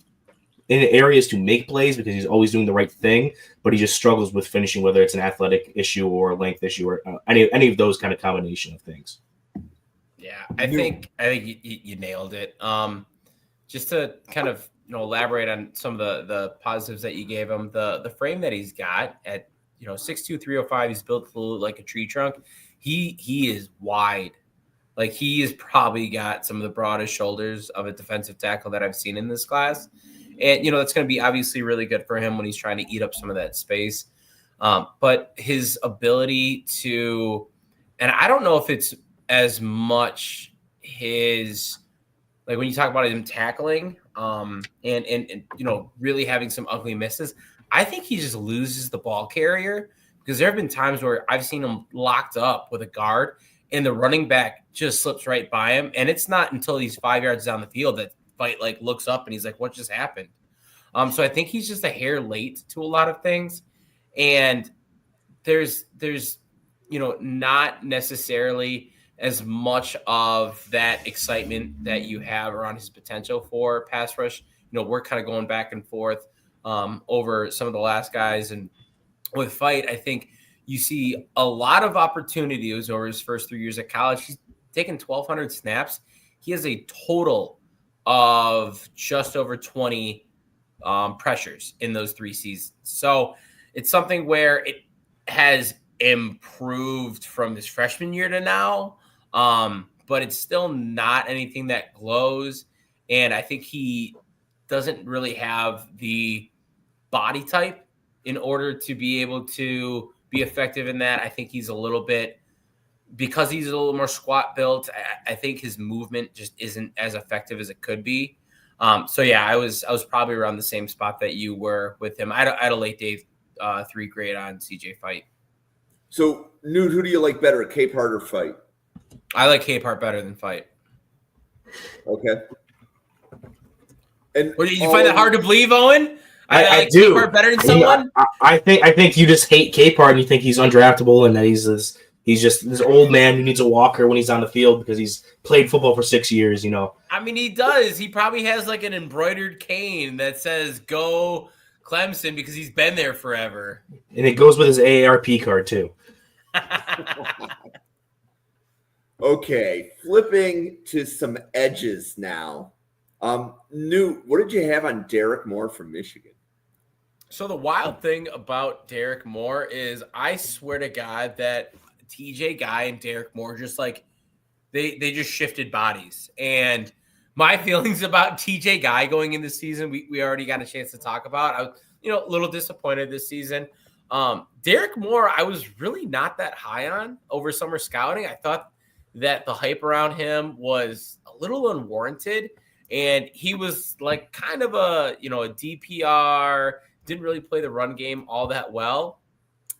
areas to make plays because he's always doing the right thing, but he just struggles with finishing, whether it's an athletic issue or a length issue or any of those kind of combination of things. Yeah, I think you nailed it. Just to kind of elaborate on some of the positives that you gave him, the frame that he's got at 6'2", 305, he's built a little like a tree trunk. He is wide. Like, he has probably got some of the broadest shoulders of a defensive tackle that I've seen in this class. And, that's going to be obviously really good for him when he's trying to eat up some of that space. But his ability to, and I don't know if it's as much his, like when you talk about him tackling, and really having some ugly misses. I think he just loses the ball carrier, because there have been times where I've seen him locked up with a guard and the running back just slips right by him. And it's not until he's 5 yards down the field that Fight like looks up and he's like, what just happened? So I think he's just a hair late to a lot of things. And there's not necessarily as much of that excitement that you have around his potential for pass rush. We're kind of going back and forth over some of the last guys. And with Fight, I think you see a lot of opportunities over his first 3 years at college. He's taken 1,200 snaps. He has a total of just over 20 pressures in those 3 seasons. So it's something where it has improved from his freshman year to now, but it's still not anything that glows. And I think he doesn't really have the body type in order to be able to be effective in that. I think he's a little bit, because he's a little more squat built, I think his movement just isn't as effective as it could be. So yeah, I was probably around the same spot that you were with him. I had a late day 3 grade on CJ Fight. So, Newt, who do you like better, Capehart or Fight? I like Capehart better than Fight. Okay. And did you find that hard to believe, Owen? I like do. Capehart better than someone? I think you just hate Capehart and you think he's undraftable and that he's just this old man who needs a walker when he's on the field because he's played football for 6 years, I mean, he does. He probably has like an embroidered cane that says "Go Clemson" because he's been there forever. And it goes with his AARP card too. Okay, flipping to some edges now. Newt, what did you have on Derek Moore from Michigan? So the wild thing about Derek Moore is, I swear to God that TJ Guy and Derek Moore just like they just shifted bodies. And my feelings about TJ Guy going in this season, we already got a chance to talk about. I was a little disappointed this season. Derek Moore, I was really not that high on over summer scouting. I thought that the hype around him was a little unwarranted, and he was like kind of a DPR, didn't really play the run game all that well.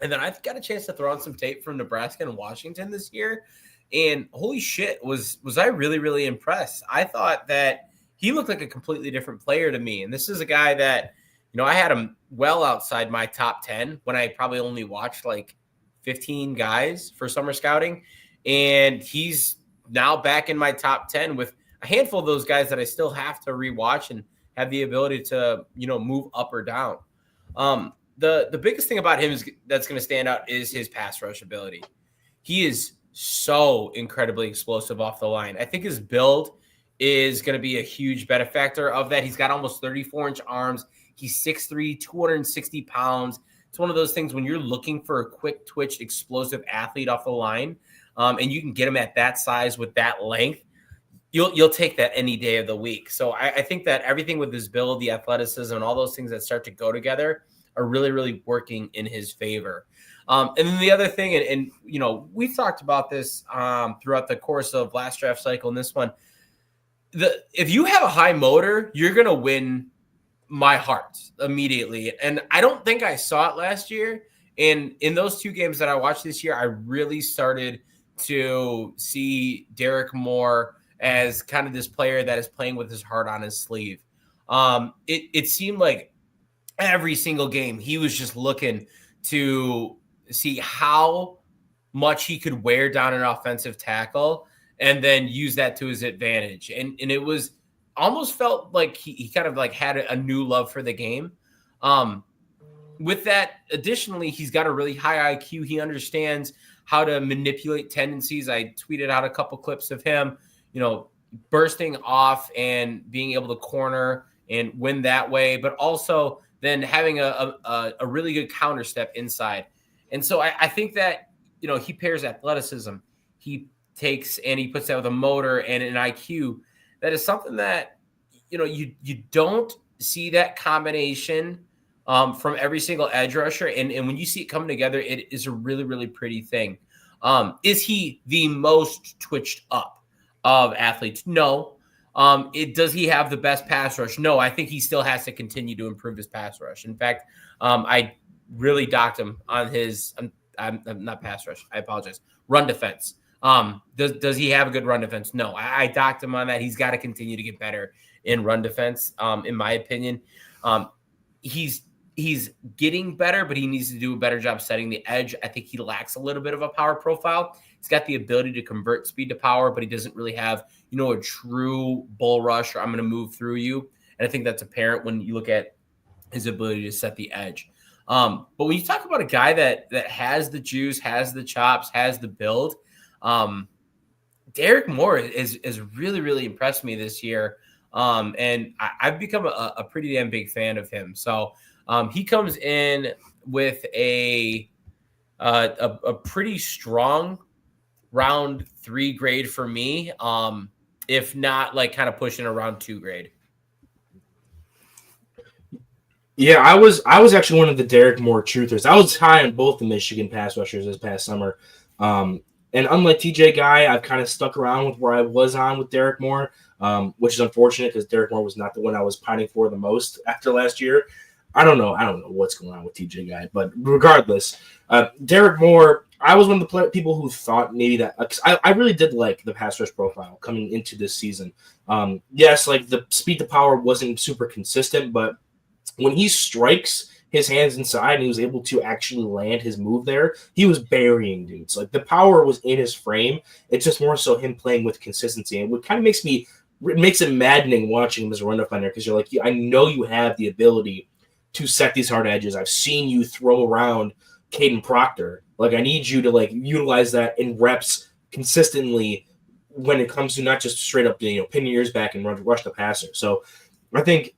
And then I got a chance to throw on some tape from Nebraska and Washington this year. And holy shit, was I really, really impressed. I thought that he looked like a completely different player to me. And this is a guy that, I had him well outside my top 10 when I probably only watched like 15 guys for summer scouting. And he's now back in my top 10 with a handful of those guys that I still have to rewatch and have the ability to, move up or down. The biggest thing about him that's going to stand out is his pass rush ability. He is so incredibly explosive off the line. I think his build is going to be a huge benefactor of that. He's got almost 34-inch arms. He's 6'3", 260 pounds. It's one of those things when you're looking for a quick twitch, explosive athlete off the line, and you can get him at that size with that length, you'll take that any day of the week. So I think that everything with his build, the athleticism, and all those things that start to go together are really, really working in his favor. And then the other thing, and we've talked about this throughout the course of last draft cycle and this one, if you have a high motor, you're going to win my heart immediately. And I don't think I saw it last year. And in those 2 games that I watched this year, I really started to see Derek Moore as kind of this player that is playing with his heart on his sleeve. It seemed like every single game he was just looking to see how much he could wear down an offensive tackle and then use that to his advantage. And it was almost felt like he kind of like had a new love for the game. With that, additionally, he's got a really high IQ. He understands how to manipulate tendencies. I tweeted out a couple clips of him, bursting off and being able to corner and win that way, but also then having a really good counter step inside. And so I think that, he pairs athleticism. He takes and he puts that with a motor and an IQ. That is something that, you don't see that combination from every single edge rusher. And when you see it coming together, it is a really, really pretty thing. Is he the most twitched up of athletes? No. Does he have the best pass rush? No, I think he still has to continue to improve his pass rush. In fact, I really docked him on his. I'm not pass rush. I apologize. Run defense. Does he have a good run defense? No, I docked him on that. He's got to continue to get better in run defense. In my opinion, he's getting better, but he needs to do a better job setting the edge. I think he lacks a little bit of a power profile. He's got the ability to convert speed to power, but he doesn't really have, a true bull rush or I'm going to move through you. And I think that's apparent when you look at his ability to set the edge. But when you talk about a guy that has the juice, has the chops, has the build, Derek Moore is really, really impressed me this year. And I've become a pretty damn big fan of him. So he comes in with a pretty strong round 3 grade for me. If not like kind of pushing a round 2 grade. Yeah, I was actually one of the Derek Moore truthers. I was high on both the Michigan pass rushers this past summer. And unlike TJ Guy, I've kind of stuck around with where I was on with Derek Moore, which is unfortunate because Derek Moore was not the one I was pining for the most after last year. I don't know what's going on with TJ Guy, but regardless, Derek Moore, I was one of the people who thought maybe that I really did like the pass rush profile coming into this season. Yes, like the speed to power wasn't super consistent, but when he strikes his hands inside and he was able to actually land his move there, he was burying dudes. Like the power was in his frame. It's just more so him playing with consistency. And what kind of makes it maddening watching him as a run defender because you're like, I know you have the ability to set these hard edges. I've seen you throw around Caden Proctor. Like I need you to like utilize that in reps consistently when it comes to not just straight up, pin your ears back and rush the passer. So I think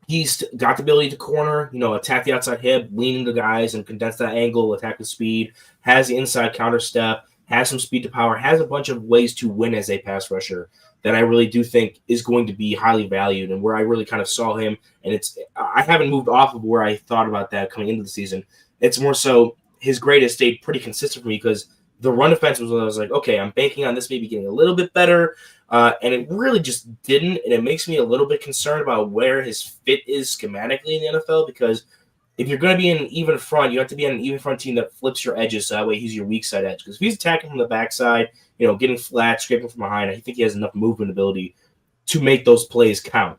he's got the ability to corner, attack the outside hip, lean into guys and condense that angle, attack with speed, has the inside counter step, has some speed to power, has a bunch of ways to win as a pass rusher that I really do think is going to be highly valued and where I really kind of saw him. And I haven't moved off of where I thought about that coming into the season. It's more so his grade has stayed pretty consistent for me because the run defense was when I was like, okay, I'm banking on this maybe getting a little bit better. And it really just didn't. And it makes me a little bit concerned about where his fit is schematically in the NFL because if you're going to be in an even front, you have to be on an even front team that flips your edges so that way he's your weak side edge. Because if he's attacking from the backside, getting flat, scraping from behind, I think he has enough movement ability to make those plays count.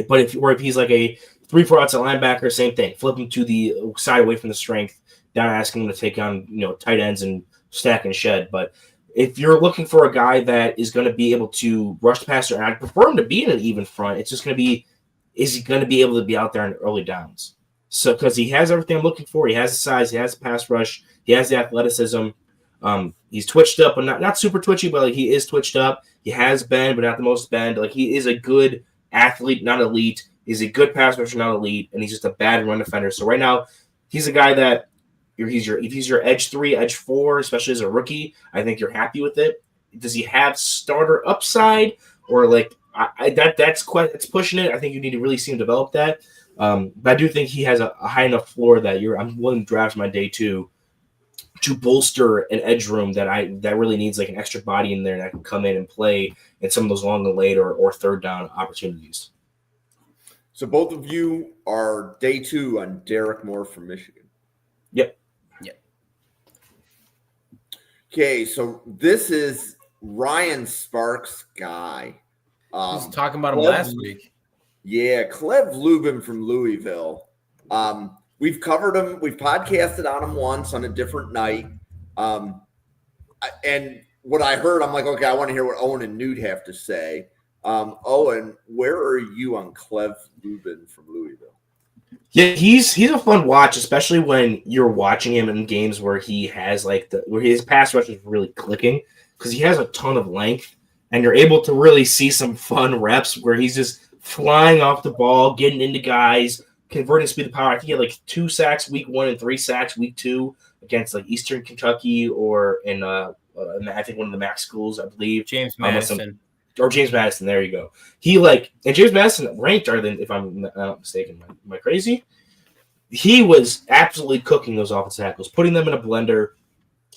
But if he's like a 3-4 outside linebacker, same thing. Flip him to the side away from the strength, down asking him to take on tight ends and stack and shed. But if you're looking for a guy that is going to be able to rush the passer, and I prefer him to be in an even front, it's just going to be, is he going to be able to be out there in early downs? So because he has everything I'm looking for, he has the size, he has the pass rush, he has the athleticism. He's twitched up, but not super twitchy, but like he is twitched up. He has bend, but not the most bend. Like he is a good athlete, not elite. He's a good pass rusher, not elite, and he's just a bad run defender. So right now, he's a guy that if he's your edge 3, edge 4, especially as a rookie, I think you're happy with it. Does he have starter upside or like that's pushing it? I think you need to really see him develop that. But I do think he has a high enough floor that I'm willing to draft my day 2 to bolster an edge room that really needs like an extra body in there that can come in and play in some of those long and late or third down opportunities. So both of you are day 2 on Derek Moore from Michigan. Yep. Okay, so this is Ryan Sparks' guy. He's talking about him last week. Yeah, Clev Lubin from Louisville. We've covered him. We've podcasted on him once on a different night. And what I heard, I'm like, okay, I want to hear what Owen and Newt have to say. Owen, where are you on Clev Lubin from Louisville? Yeah, he's a fun watch, especially when you're watching him in games where he has where his pass rush is really clicking because he has a ton of length, and you're able to really see some fun reps where he's just flying off the ball, getting into guys, converting speed to power. I think he had like 2 sacks week 1 and 3 sacks week 2 against like Eastern Kentucky or in I think one of the MAC schools, I believe. James Madison. James Madison, there you go. And James Madison ranked higher than, if I'm not mistaken. Am I crazy? He was absolutely cooking those offensive tackles, putting them in a blender.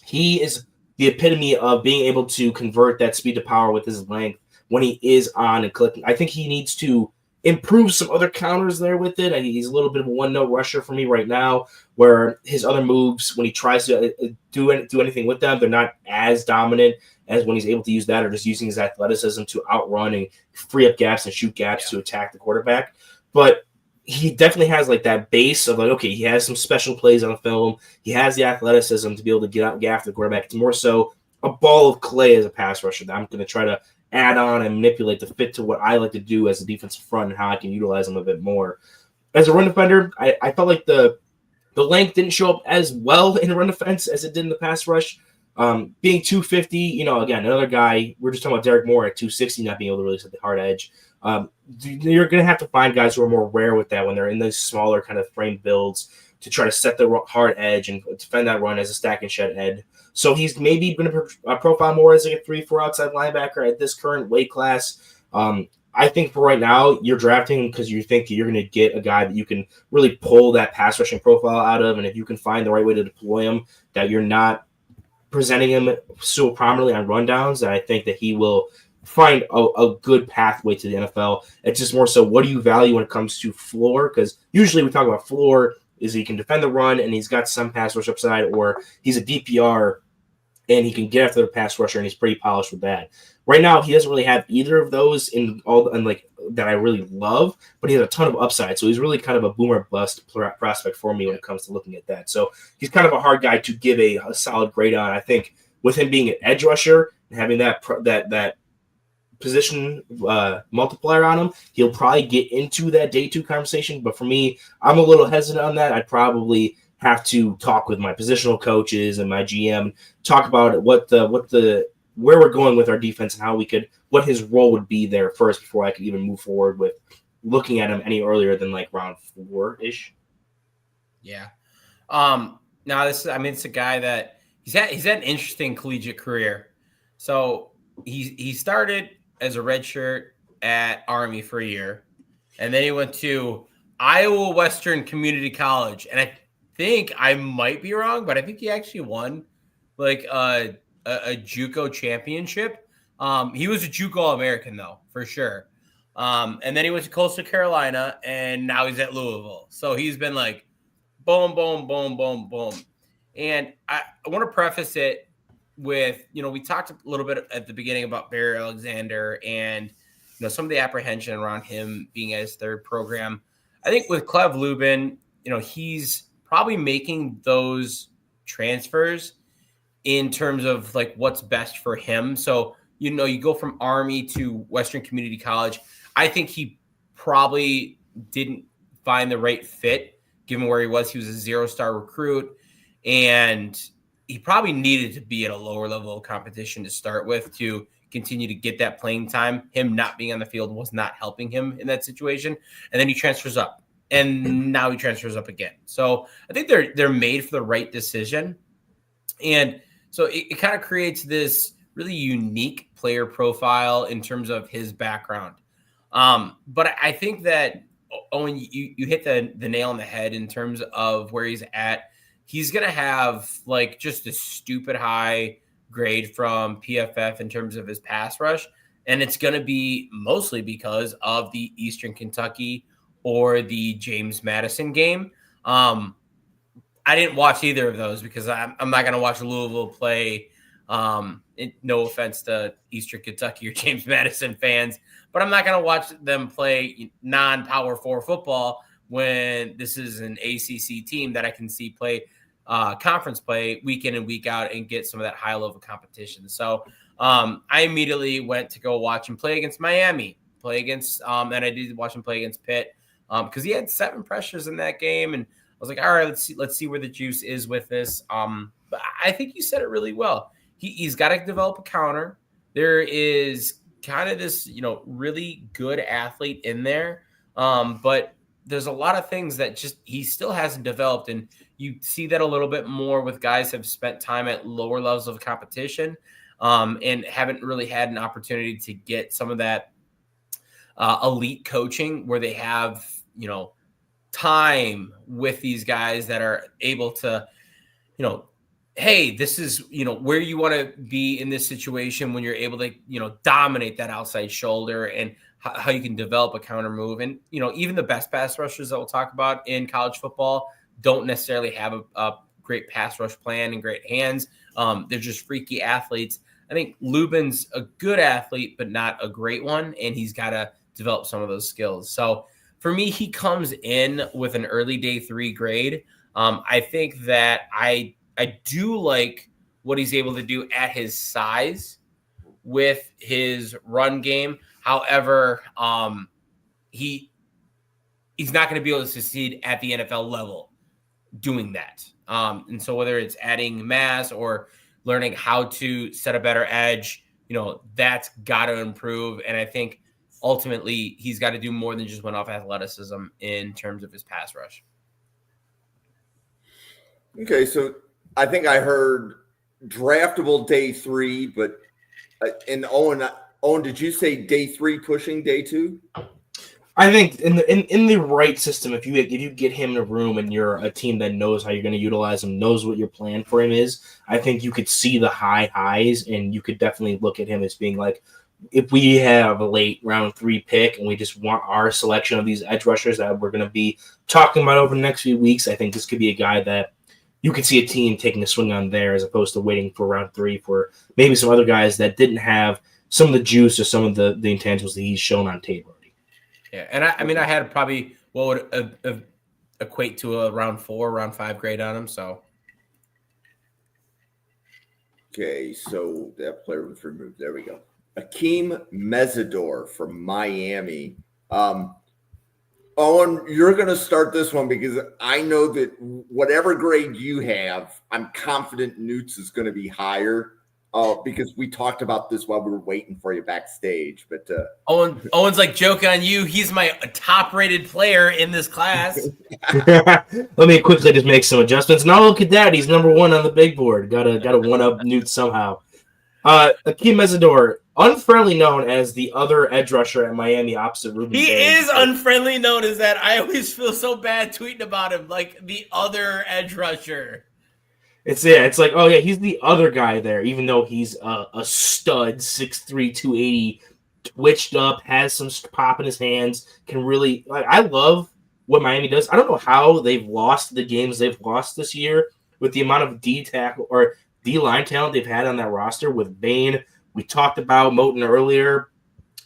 He is the epitome of being able to convert that speed to power with his length, when he is on and clicking. I think he needs to improve some other counters there with it. He's a little bit of a one-note rusher for me right now, where his other moves, when he tries to do anything with them, they're not as dominant as when he's able to use that or just using his athleticism to outrun and free up gaps and shoot gaps to attack the quarterback. But he definitely has like that base of like, okay, he has some special plays on film. He has the athleticism to be able to get out and get after the quarterback. It's more so a ball of clay as a pass rusher that I'm going to try to add on and manipulate to fit to what I like to do as a defensive front and how I can utilize him a bit more. As a run defender, I felt like the length didn't show up as well in the run defense as it did in the pass rush. Being 250, again, another guy, we're just talking about Derek Moore at 260, not being able to really set the hard edge. You're going to have to find guys who are more rare with that when they're in those smaller kind of frame builds to try to set the hard edge and defend that run as a stack and shed head. So he's maybe going to profile more as like a 3-4 outside linebacker at this current weight class. I think for right now, you're drafting because you think you're going to get a guy that you can really pull that pass rushing profile out of. And if you can find the right way to deploy him, that you're not presenting him so prominently on rundowns, that I think that he will find a good pathway to the NFL. It's just more so, what do you value when it comes to floor? Because usually we talk about floor is he can defend the run and he's got some pass rush upside, or he's a DPR and he can get after the pass rusher and he's pretty polished with that. Right now, he doesn't really have either of those in like that I really love, but he has a ton of upside. So he's really kind of a boomer bust prospect for me when it comes to looking at that. So he's kind of a hard guy to give a solid grade on. I think with him being an edge rusher and having that position multiplier on him, he'll probably get into that day 2 conversation. But for me, I'm a little hesitant on that. I'd probably have to talk with my positional coaches and my GM, talk about where we're going with our defense and what his role would be there first before I could even move forward with looking at him any earlier than like round 4-ish. Yeah. Now it's a guy that he's had an interesting collegiate career. So he started as a redshirt at Army for a year, and then he went to Iowa Western Community College. And I think I might be wrong, but I think he actually won like a JUCO championship. He was a JUCO All-American though, for sure. And then he went to Coastal Carolina, and now he's at Louisville. So he's been like boom, boom, boom, boom, boom. And I want to preface it with, we talked a little bit at the beginning about Barry Alexander and, some of the apprehension around him being at his third program. I think with Clev Lubin, he's probably making those transfers in terms of like what's best for him. So, you go from Army to Western Community College. I think he probably didn't find the right fit given where he was. He was a 0-star recruit, and he probably needed to be at a lower level of competition to start with to continue to get that playing time. Him not being on the field was not helping him in that situation. And then he transfers up, and now he transfers up again. So I think they're made for the right decision. And so it kind of creates this really unique player profile in terms of his background. But I think that, Owen, you hit the nail on the head in terms of where he's at. He's going to have like just a stupid high grade from PFF in terms of his pass rush. And it's going to be mostly because of the Eastern Kentucky or the James Madison game. I didn't watch either of those because I'm not going to watch Louisville play. No offense to Eastern Kentucky or James Madison fans, but I'm not going to watch them play non-Power 4 football when this is an ACC team that I can see play conference play week in and week out and get some of that high level competition. So I immediately went to go watch him play against Miami, and I did watch him play against Pitt because he had 7 pressures in that game. And I was like, all right, let's see where the juice is with this. But I think you said it really well. He's got to develop a counter. There is kind of this, really good athlete in there. But there's a lot of things that just he still hasn't developed. And you see that a little bit more with guys who have spent time at lower levels of competition and haven't really had an opportunity to get some of that elite coaching where they have, time with these guys that are able to, hey, this is, where you want to be in this situation when you're able to, dominate that outside shoulder and how you can develop a counter move. And, even the best pass rushers that we'll talk about in college football don't necessarily have a great pass rush plan and great hands. They're just freaky athletes. I think Lubin's a good athlete, but not a great one. And he's got to develop some of those skills. So for me, he comes in with an early day 3 grade. I think that I do like what he's able to do at his size with his run game. However, he's not going to be able to succeed at the NFL level doing that. And so whether it's adding mass or learning how to set a better edge, that's got to improve. And I think ultimately he's got to do more than just win off athleticism in terms of his pass rush. Okay, so I think I heard draftable day 3, but and Owen, did you say day 3 pushing day 2? I think in the right system, if you get him in a room and you're a team that knows how you're going to utilize him, knows what your plan for him is, I think you could see the highs, and you could definitely look at him as being like, if we have a late round 3 pick and we just want our selection of these edge rushers that we're going to be talking about over the next few weeks, I think this could be a guy that you could see a team taking a swing on there as opposed to waiting for round 3 for maybe some other guys that didn't have some of the juice or some of the intangibles that he's shown on tape already. Yeah, and I had probably what would equate to a round 4, round 5 grade on him. So, okay, so that player was removed. There we go. Akeem Mesidor from Miami. Owen, you're going to start this one because I know that whatever grade you have, I'm confident Newt's is going to be higher. Because we talked about this while we were waiting for you backstage, but Owen's like joking on you. He's my top-rated player in this class. Let me quickly just make some adjustments. Now look at that; he's number 1 on the big board. Got to one up Newt somehow. Akeem Mesidor, unfairly known as the other edge rusher at Miami opposite Ruben. He is unfairly known as that. I always feel so bad tweeting about him, like the other edge rusher. It's like, oh yeah, he's the other guy there, even though he's a stud, 6'3", 280, twitched up, has some pop in his hands, can really I love what Miami does. I don't know how they've lost the games they've lost this year with the amount of D tackle or D line talent they've had on that roster with Bain. We talked about Moton earlier,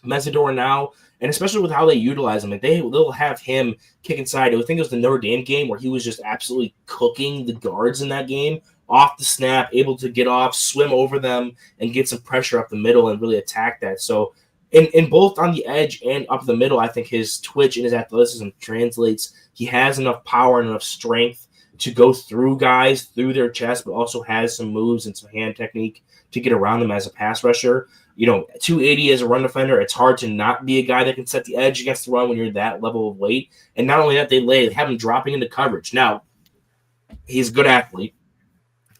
Mesidor now. And especially with how they utilize him, like they'll have him kick inside. I think it was the Notre Dame game where he was just absolutely cooking the guards in that game off the snap, able to get off, swim over them, and get some pressure up the middle and really attack that. So in both on the edge and up the middle, I think his twitch and his athleticism translates. He has enough power and enough strength to go through guys, through their chest, but also has some moves and some hand technique to get around them as a pass rusher. 280 as a run defender, it's hard to not be a guy that can set the edge against the run when you're that level of weight. And not only that, they have him dropping into coverage. Now, he's a good athlete.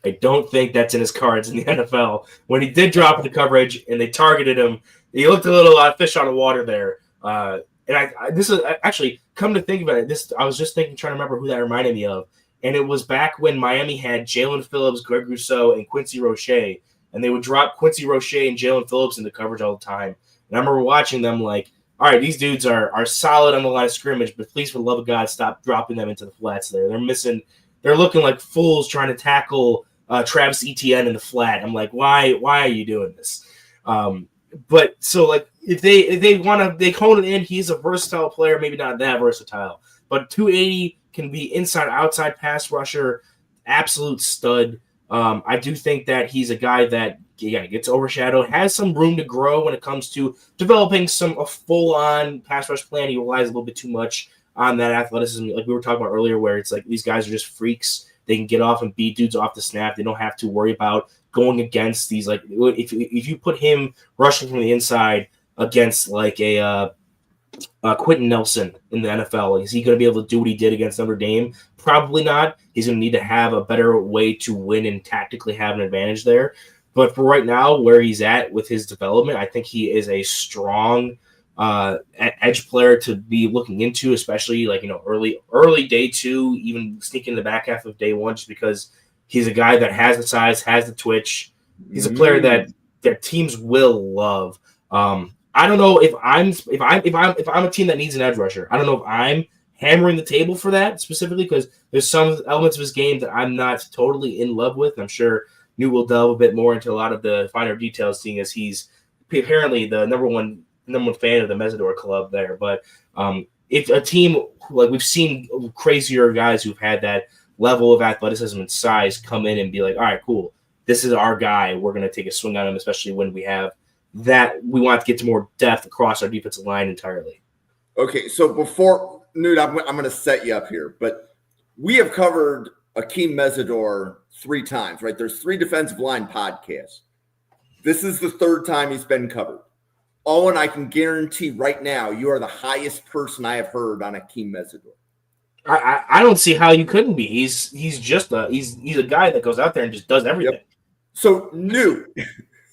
I don't think that's in his cards in the NFL. When he did drop into coverage and they targeted him, he looked a little fish out of water there. And this is actually, come to think about it, I was just trying to remember who that reminded me of. And it was back when Miami had Jalen Phillips, Greg Rousseau, and Quincy Roche. And they would drop Quincy Roche and Jalen Phillips into coverage all the time. And I remember watching them like, all right, these dudes are solid on the line of scrimmage, but please, for the love of God, stop dropping them into the flats there. They're looking like fools trying to tackle Travis Etienne in the flat. I'm like, why are you doing this? But so like if they want to, they hone it in. He's a versatile player, maybe not that versatile, but 280 can be inside, outside pass rusher, absolute stud. I do think that he's a guy that gets overshadowed, has some room to grow when it comes to developing a full-on pass rush plan. He relies a little bit too much on that athleticism, like we were talking about earlier, where it's like these guys are just freaks. They can get off and beat dudes off the snap. They don't have to worry about going against these. Like if you put him rushing from the inside against like a Quentin Nelson in the NFL, is he going to be able to do what he did against Notre Dame? Probably not. He's going to need to have a better way to win and tactically have an advantage there. But for right now, where he's at with his development, I think he is a strong edge player to be looking into, especially like early day 2, even sneaking in the back half of day 1, just because He's a guy that has the size, has the twitch. He's a player that teams will love. I don't know if I'm a team that needs an edge rusher. I don't know if I'm hammering the table for that specifically, because there's some elements of his game that I'm not totally in love with. I'm sure New will delve a bit more into a lot of the finer details, seeing as he's apparently the number one fan of the Mesidor Club there. But if a team, like we've seen crazier guys who've had that level of athleticism and size come in and be like, all right, cool, this is our guy. We're going to take a swing on him, especially when we have that we want to get to more depth across our defensive line entirely. Okay, so before Newt, I'm going to set you up here, but we have covered Akeem Mesidor 3 times, right? There's 3 defensive line podcasts. This is the 3rd time he's been covered. Owen, I can guarantee right now you are the highest person I have heard on Akeem Mesidor. I don't see how you couldn't be. He's just he's a guy that goes out there and just does everything. Yep. So Newt,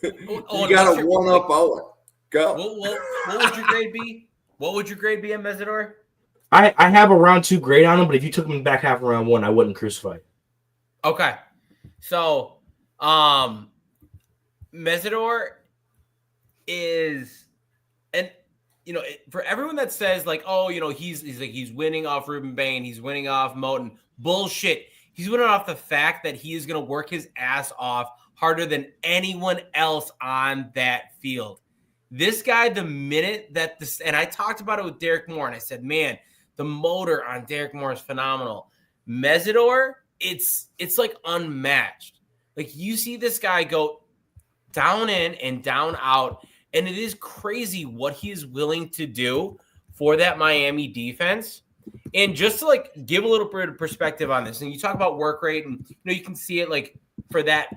you got to one up Owen. Go. What would your grade be? What would your grade be in Mesidor? I have a round 2 grade on him, but if you took him back half of round 1, I wouldn't crucify. Okay. So, Mesidor is, and for everyone that says like, oh, he's winning off Ruben Bain, he's winning off Moton, bullshit. He's winning off the fact that he is going to work his ass off harder than anyone else on that field. This guy, the minute that this, and I talked about it with Derek Moore, and I said, man, the motor on Derek Moore is phenomenal. Mesidor, it's like unmatched. Like you see this guy go down in and down out, and it is crazy what he is willing to do for that Miami defense. And just to like give a little bit of perspective on this, and you talk about work rate, and you can see it like for that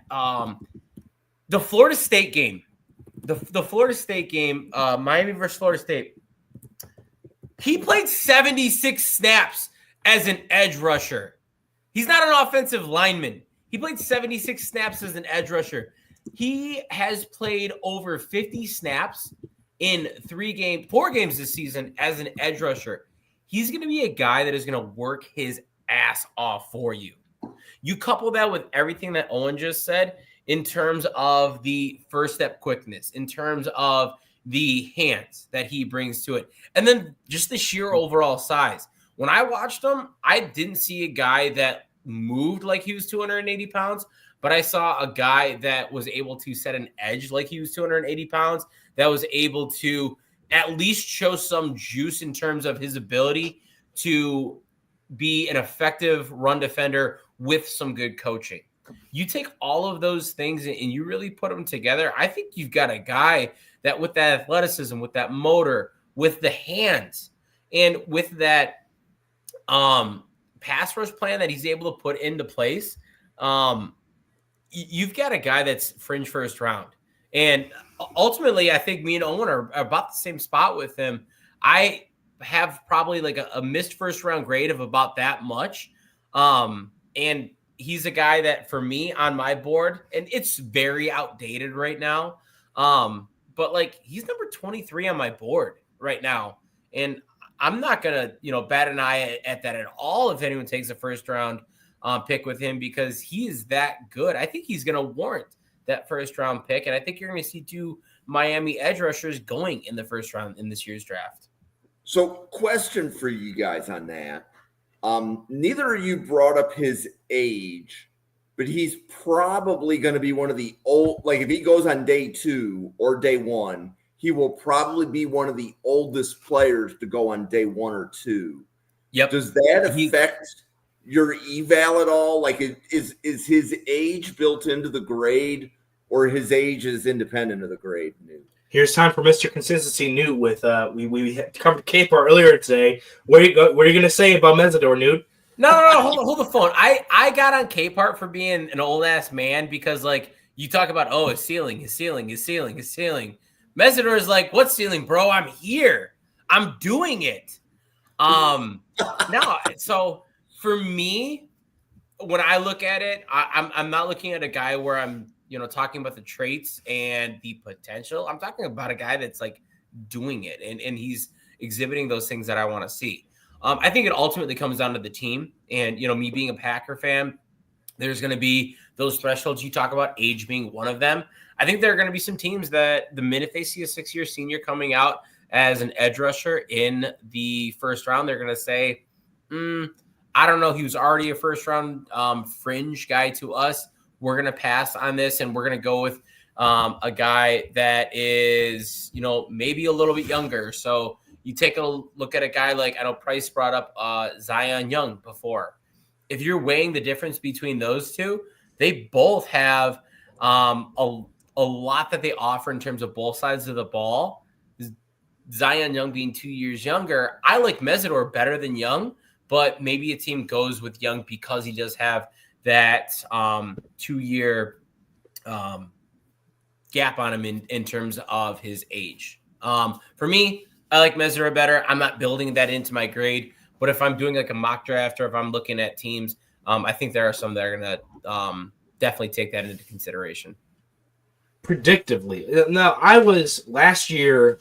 the Florida State game. The Florida State game, Miami versus Florida State, he played 76 snaps as an edge rusher. He's not an offensive lineman. He played 76 snaps as an edge rusher. He has played over 50 snaps in 4 games this season as an edge rusher. He's going to be a guy that is going to work his ass off for you. You couple that with everything that Owen just said, in terms of the first step quickness, in terms of the hands that he brings to it, and then just the sheer overall size. When I watched him, I didn't see a guy that moved like he was 280 pounds, but I saw a guy that was able to set an edge like he was 280 pounds, that was able to at least show some juice in terms of his ability to be an effective run defender with some good coaching. You take all of those things and you really put them together, I think you've got a guy that with that athleticism, with that motor, with the hands, and with that pass rush plan that he's able to put into place, you've got a guy that's fringe first round. And ultimately, I think me and Owen are about the same spot with him. I have probably like a missed first round grade of about that much. And he's a guy that for me on my board, and it's very outdated right now. But like he's number 23 on my board right now. And I'm not going to, bat an eye at that at all if anyone takes a first round pick with him, because he is that good. I think he's going to warrant that first round pick. And I think you're going to see 2 Miami edge rushers going in the first round in this year's draft. So question for you guys on that. Neither of you brought up his age, but he's probably going to be one of the old, like if he goes on day 2 or day 1, he will probably be one of the oldest players to go on day 1 or 2. Yep. Does that affect your eval at all? Like is his age built into the grade, or his age is independent of the grade? Here's time for Mr. Consistency, Newt. With we covered Capehart earlier today. What are you going to say about Mesidor, Newt? No, hold the phone. I got on Capehart for being an old ass man, because like you talk about his ceiling. Mesidor is like, what ceiling, bro? I'm here. I'm doing it. No, so for me, when I look at it, I'm not looking at a guy where I'm talking about the traits and the potential. I'm talking about a guy that's like doing it, and he's exhibiting those things that I want to see. I think it ultimately comes down to the team, and me being a Packer fan, There's going to be those thresholds you talk about, age being one of them. I think there are going to be some teams that the minute they see a 6-year senior coming out as an edge rusher in the first round, they're going to say, I don't know. He was already a first round fringe guy to us. We're going to pass on this, and we're going to go with a guy that is, maybe a little bit younger. So you take a look at a guy like, I know Price brought up Zion Young before. If you're weighing the difference between those two, they both have a lot that they offer in terms of both sides of the ball. Zion Young being 2 years younger, I like Mesidor better than Young, but maybe a team goes with Young because he does have that 2-year gap on him in terms of his age. For me, I like Mesidor better. I'm not building that into my grade, but if I'm doing like a mock draft or if I'm looking at teams, I think there are some that are going to definitely take that into consideration. Predictively. Now, I was last year,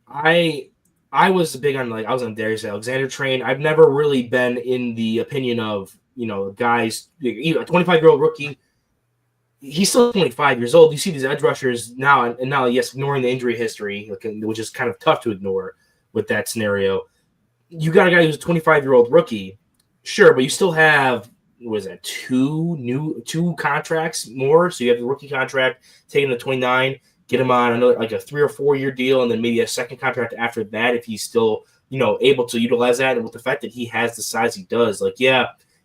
I was big on I was on Darius Alexander train. I've never really been in the opinion of, guys, a 25-year-old rookie. He's still 25 years old. You see these edge rushers now, and now, yes, ignoring the injury history, which is kind of tough to ignore with that scenario. You got a guy who's a 25-year-old rookie, sure, but you still have, two contracts more. So you have the rookie contract, taking the 29, get him on another a 3 or 4 year deal, and then maybe a second contract after that if he's still, able to utilize that. And with the fact that he has the size he does,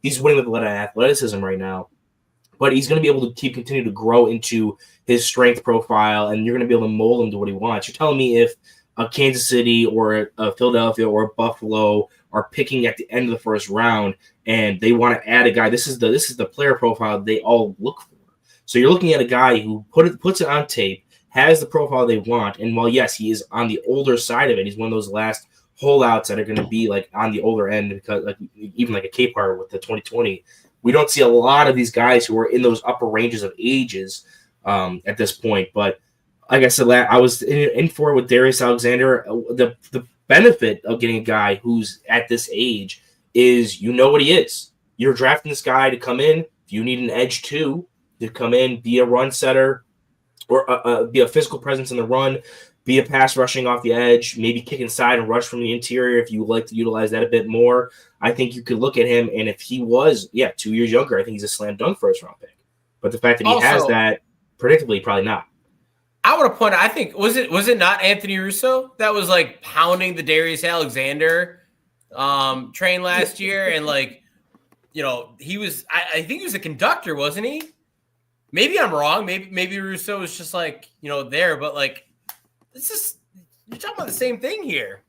he's winning with a lot of athleticism right now, but he's going to be able to continue to grow into his strength profile, and you're going to be able to mold him to what he wants. You're telling me if a Kansas City or a Philadelphia or a Buffalo are picking at the end of the first round and they want to add a guy, this is the player profile they all look for. So you're looking at a guy who puts it on tape, has the profile they want, and while yes, he is on the older side of it, he's one of those last holdouts that are going to be on the older end, because even a Capehart with the 2020, we don't see a lot of these guys who are in those upper ranges of ages at this point. But like I said, I was in for it with Darius Alexander. The benefit of getting a guy who's at this age is what he is. You're drafting this guy to come in. If you need an edge too, to come in, be a run setter, or be a physical presence in the run, be a pass rushing off the edge, maybe kick inside and rush from the interior if you like to utilize that a bit more. I think you could look at him, and if he was, 2 years younger, I think he's a slam dunk first round pick. But the fact that he has that, predictably, probably not. I want to point out, I think, was it not Anthony Russo that was pounding the Darius Alexander train last year? And he was, I think he was a conductor, wasn't he? Maybe I'm wrong. Maybe Russo was just there, but it's just, you're talking about the same thing here.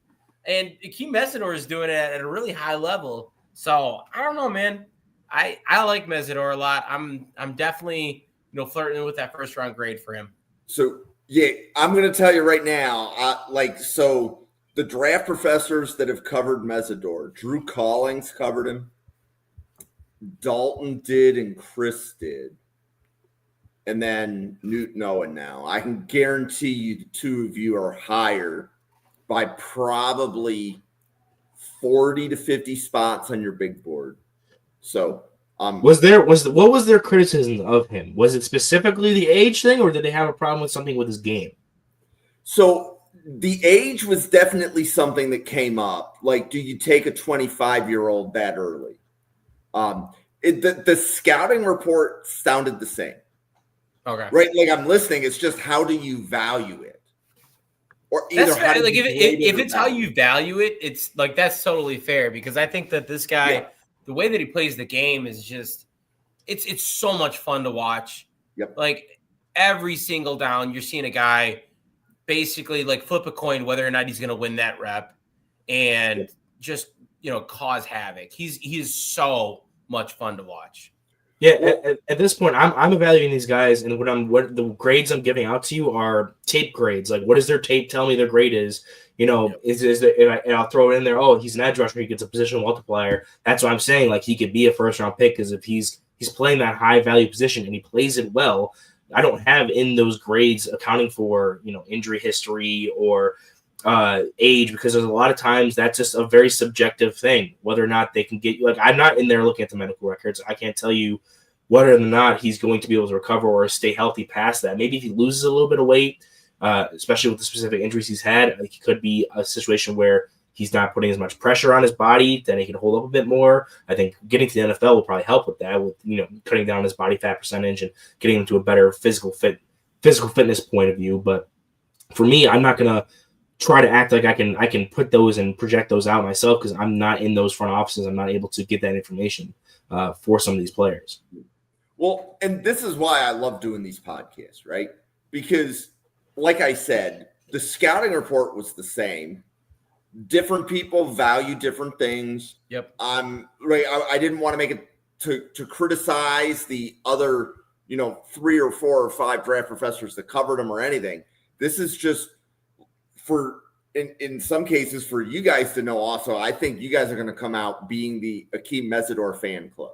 And Akeem Mesidor is doing it at a really high level. So I don't know, man. I like Mesidor a lot. I'm definitely, flirting with that first round grade for him. So, yeah, I'm going to tell you right now, so the draft professors that have covered Mesidor, Drew Collins covered him, Dalton did, and Chris did. And then Newton Owen now. I can guarantee you the two of you are higher by probably 40 to 50 spots on your big board. So what was their criticism of him? Was it specifically the age thing, or did they have a problem with something with his game? So the age was definitely something that came up. Do you take a 25-year-old that early? The scouting report sounded the same. Okay. Right? I'm listening. It's just, how do you value it? Or either that's fair. If it's how you value it, it's that's totally fair, because I think that this guy, the way that he plays the game is just, it's so much fun to watch. Yep. Every single down, you're seeing a guy basically flip a coin whether or not he's going to win that rep, and just cause havoc. He is so much fun to watch. Yeah, at this point, I'm evaluating these guys, and what the grades I'm giving out to you are tape grades. What does their tape tell me their grade is? Is there, and I'll throw it in there. Oh, he's an edge rusher. He gets a position multiplier. That's what I'm saying. He could be a first round pick, because if he's playing that high value position and he plays it well, I don't have in those grades accounting for injury history or age, because there's a lot of times that's just a very subjective thing, whether or not they can get you. I'm not in there looking at the medical records. I can't tell you whether or not he's going to be able to recover or stay healthy past that. Maybe if he loses a little bit of weight, especially with the specific injuries he's had, it could be a situation where he's not putting as much pressure on his body, then he can hold up a bit more. I think getting to the NFL will probably help with that, with cutting down his body fat percentage and getting him to a better physical fitness point of view. But for me, I'm not gonna try to act like I can put those and project those out myself because I'm not in those front offices. I'm not able to get that information for some of these players. Well, and this is why I love doing these podcasts, right? Because, like I said, the scouting report was the same. Different people value different things. Yep. Right. I didn't want to make it to criticize the other, 3 or 4 or 5 draft professors that covered them or anything. This is just for, in some cases, for you guys to know. Also, I think you guys are going to come out being the Akeem Mesidor fan club.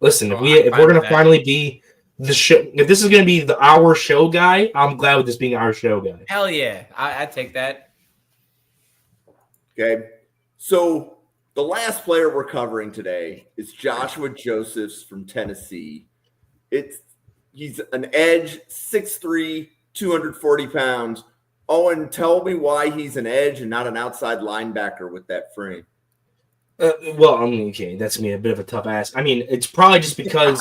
Listen, if we're going to finally be the show, if this is going to be our show guy, I'm glad with this being our show guy. Hell yeah, I'd take that. Okay, so the last player we're covering today is Joshua Josephs from Tennessee. He's an edge, 6'3", 240 pounds. Owen, tell me why he's an edge and not an outside linebacker with that frame. Okay, that's going to be a bit of a tough ask. I mean, it's probably just because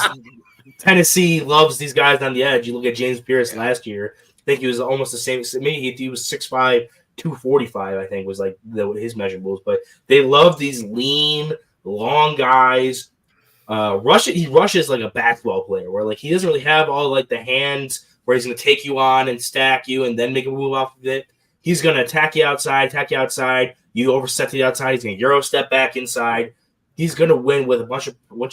Tennessee loves these guys on the edge. You look at James Pierce last year. I think he was almost the same. Maybe he was 6'5", 245, I think, was like his measurables. But they love these lean, long guys. He rushes like a basketball player, where like he doesn't really have all like the hands where he's going to take you on and stack you and then make a move off of it. He's going to attack you outside. You overstep to the outside. He's going to Euro step back inside. He's going to win with a bunch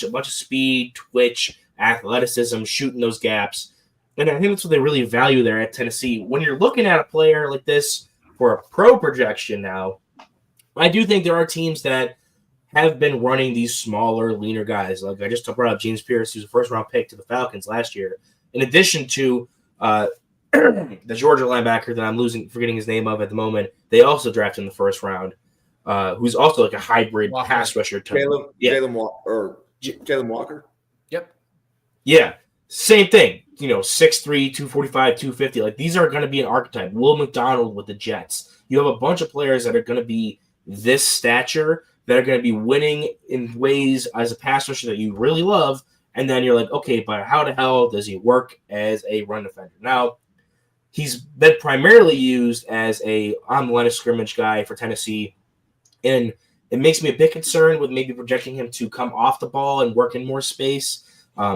of speed, twitch, athleticism, shooting those gaps. And I think that's what they really value there at Tennessee. When you're looking at a player like this for a pro projection now, I do think there are teams that have been running these smaller, leaner guys. Like I just brought up James Pierce, who's a first-round pick to the Falcons last year. In addition to the Georgia linebacker that I'm forgetting his name of at the moment, they also drafted in the first round, who's also like a hybrid pass rusher type. Jalen Walker? Yep. Yeah, same thing. 6'3", 245, 250. Like these are going to be an archetype. Will McDonald with the Jets. You have a bunch of players that are going to be this stature that are going to be winning in ways as a pass rusher that you really love. And then you're like, okay, but how the hell does he work as a run defender? Now, he's been primarily used as on the line of scrimmage guy for Tennessee. And it makes me a bit concerned with maybe projecting him to come off the ball and work in more space,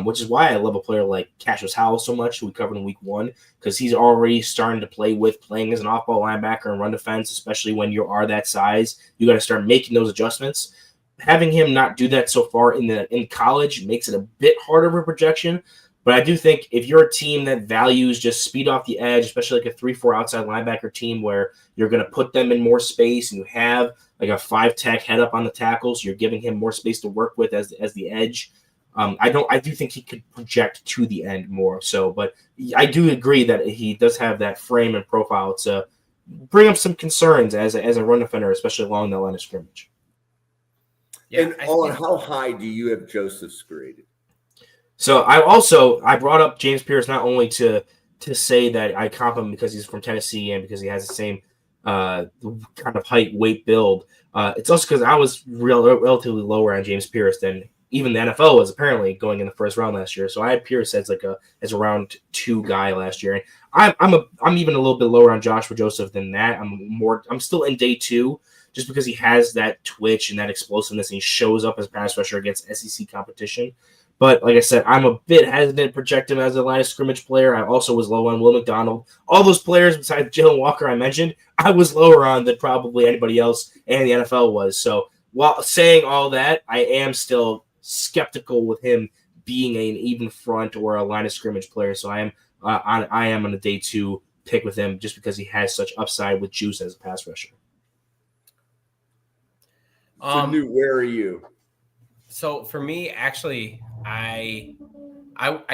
which is why I love a player like Cassius Howell so much, who we covered in week 1, because he's already starting to playing as an off-ball linebacker and run defense, especially when you are that size. You got to start making those adjustments. Having him not do that so far in college makes it a bit harder of a projection. But I do think if you're a team that values just speed off the edge, especially like a 3-4 outside linebacker team where you're going to put them in more space and you have like a 5-tech head up on the tackles, you're giving him more space to work with as the edge. I do think he could project to the end more so, but I do agree that he does have that frame and profile to bring up some concerns as a run defender, especially along the line of scrimmage. Yeah, and Owen, how high do you have Joseph's graded? So I brought up James Pierce not only to say that I comp him because he's from Tennessee and because he has the same kind of height, weight, build. It's also because I was relatively lower on James Pierce than even the NFL was apparently going in the first round last year. So I had Pierce as a round 2 guy last year. And I'm even a little bit lower on Joshua Joseph than that. I'm still in day 2. Just because he has that twitch and that explosiveness and he shows up as a pass rusher against SEC competition. But like I said, I'm a bit hesitant to project him as a line of scrimmage player. I also was low on Will McDonald. All those players besides Jalen Walker I mentioned, I was lower on than probably anybody else and the NFL was. So while saying all that, I am still skeptical with him being an even front or a line of scrimmage player. So I am on a day 2 pick with him just because he has such upside with juice as a pass rusher. So, Newt, where are you? So for me, actually, I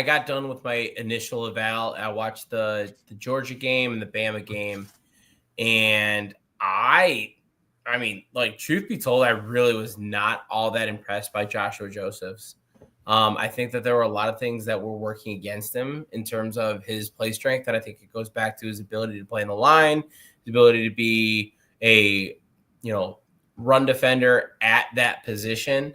got done with my initial eval. I watched the Georgia game and the Bama game, and I mean, like, truth be told, I really was not all that impressed by Joshua Josephs. I think that there were a lot of things that were working against him in terms of his play strength. And I think it goes back to his ability to play in the line, his ability to be a, run defender at that position.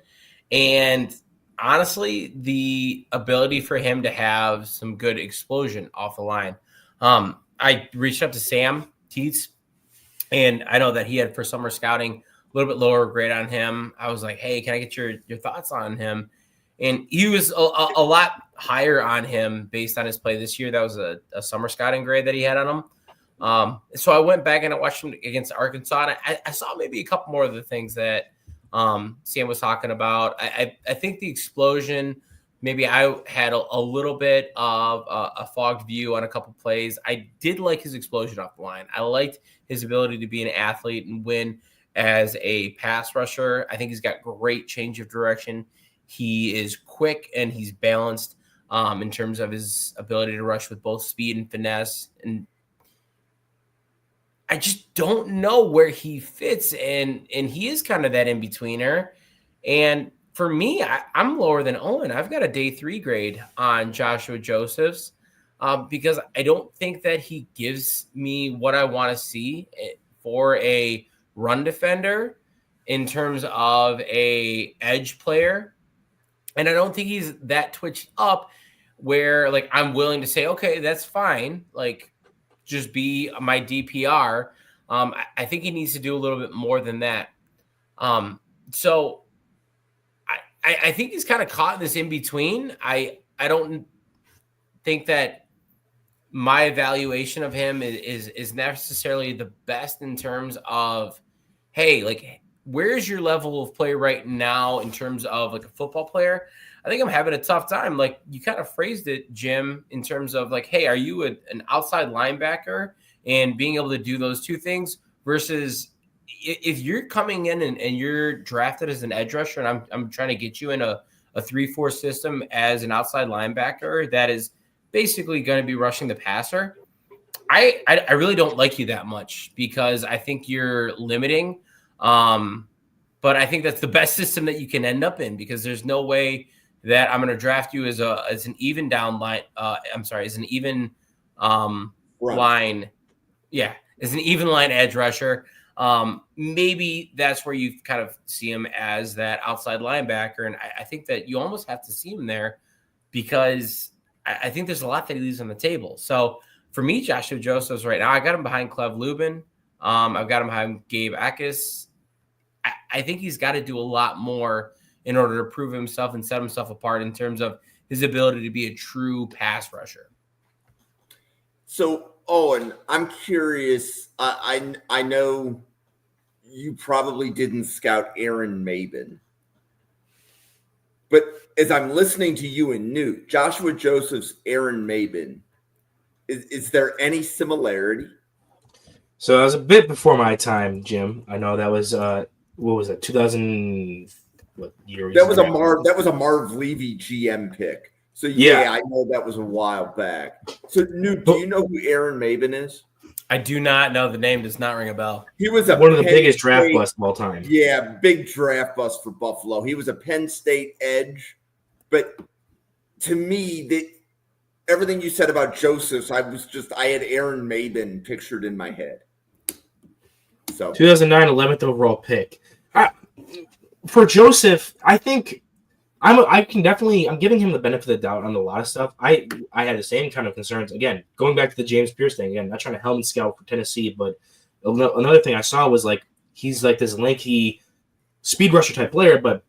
And honestly, the ability for him to have some good explosion off the line. I reached out to Sam Teets, and I know that he had for summer scouting a little bit lower grade on him. I was like, hey, can I get your thoughts on him? And he was a lot higher on him based on his play this year. That was a summer scouting grade that he had on him. So I went back and I watched him against Arkansas, and I saw maybe a couple more of the things that Sam was talking about. I think the explosion, maybe I had a little bit of a fogged view on a couple plays. I did like his explosion off the line. I liked his ability to be an athlete and win as a pass rusher. I think he's got great change of direction. He is quick and he's balanced in terms of his ability to rush with both speed and finesse. And I just don't know where he fits. And he is kind of that in-betweener. And for me, I'm lower than Owen. I've got a day 3 grade on Joshua Josephs because I don't think that he gives me what I want to see for a run defender in terms of a edge player. And I don't think he's that twitched up where like I'm willing to say, okay, that's fine. Like just be my DPR. I think he needs to do a little bit more than that. So I think he's kind of caught in this in between. I don't think that my evaluation of him is necessarily the best in terms of, hey, like, where's your level of play right now in terms of like a football player? I think I'm having a tough time. Like you kind of phrased it, Jim, in terms of like, hey, are you an outside linebacker and being able to do those two things versus if you're coming in and you're drafted as an edge rusher and I'm trying to get you in a 3-4 system as an outside linebacker that is basically going to be rushing the passer, I really don't like you that much because I think you're limiting. But I think that's the best system that you can end up in because there's no way that I'm going to draft you as an even down line. As an even line. Yeah, as an even line edge rusher. Maybe that's where you kind of see him as that outside linebacker. And I think that you almost have to see him there because I think there's a lot that he leaves on the table. So for me, Joshua Josephs right now, I got him behind Clev Lubin. I've got him behind Gabe Akis. I think he's got to do a lot more in order to prove himself and set himself apart in terms of his ability to be a true pass rusher. So, Owen, I'm curious. I know you probably didn't scout Aaron Maben, but as I'm listening to you and Newt, Joshua Joseph's Aaron Maben, is there any similarity? So that was a bit before my time, Jim. I know that was what was it, 2000? What year? That was a Marv Levy GM pick. So yeah, I know that was a while back. So Newt, do you know who Aaron Maben is? I do not know. The name does not ring a bell. He was one of the biggest draft busts of all time. Yeah, big draft bust for Buffalo. He was a Penn State edge, but to me, everything you said about Josephs, I had Aaron Maben pictured in my head. So 2009 11th overall pick. For Joseph, I think I'm giving him the benefit of the doubt on a lot of stuff. I had the same kind of concerns. Again, going back to the James Pierce thing, again, not trying to helmet scout for Tennessee, but another thing I saw was like he's like this lanky speed rusher type player, but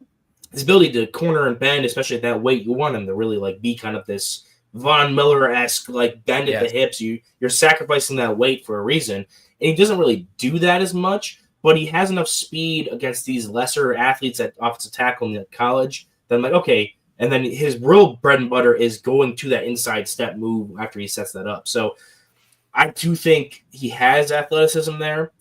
his ability to corner and bend, especially at that weight, you want him to really like be kind of this Von Miller-esque like bend at the hips. You're sacrificing that weight for a reason, and he doesn't really do that as much. But he has enough speed against these lesser athletes at offensive tackle in college that I'm like, okay. And then his real bread and butter is going to that inside step move after he sets that up. So I do think he has athleticism there.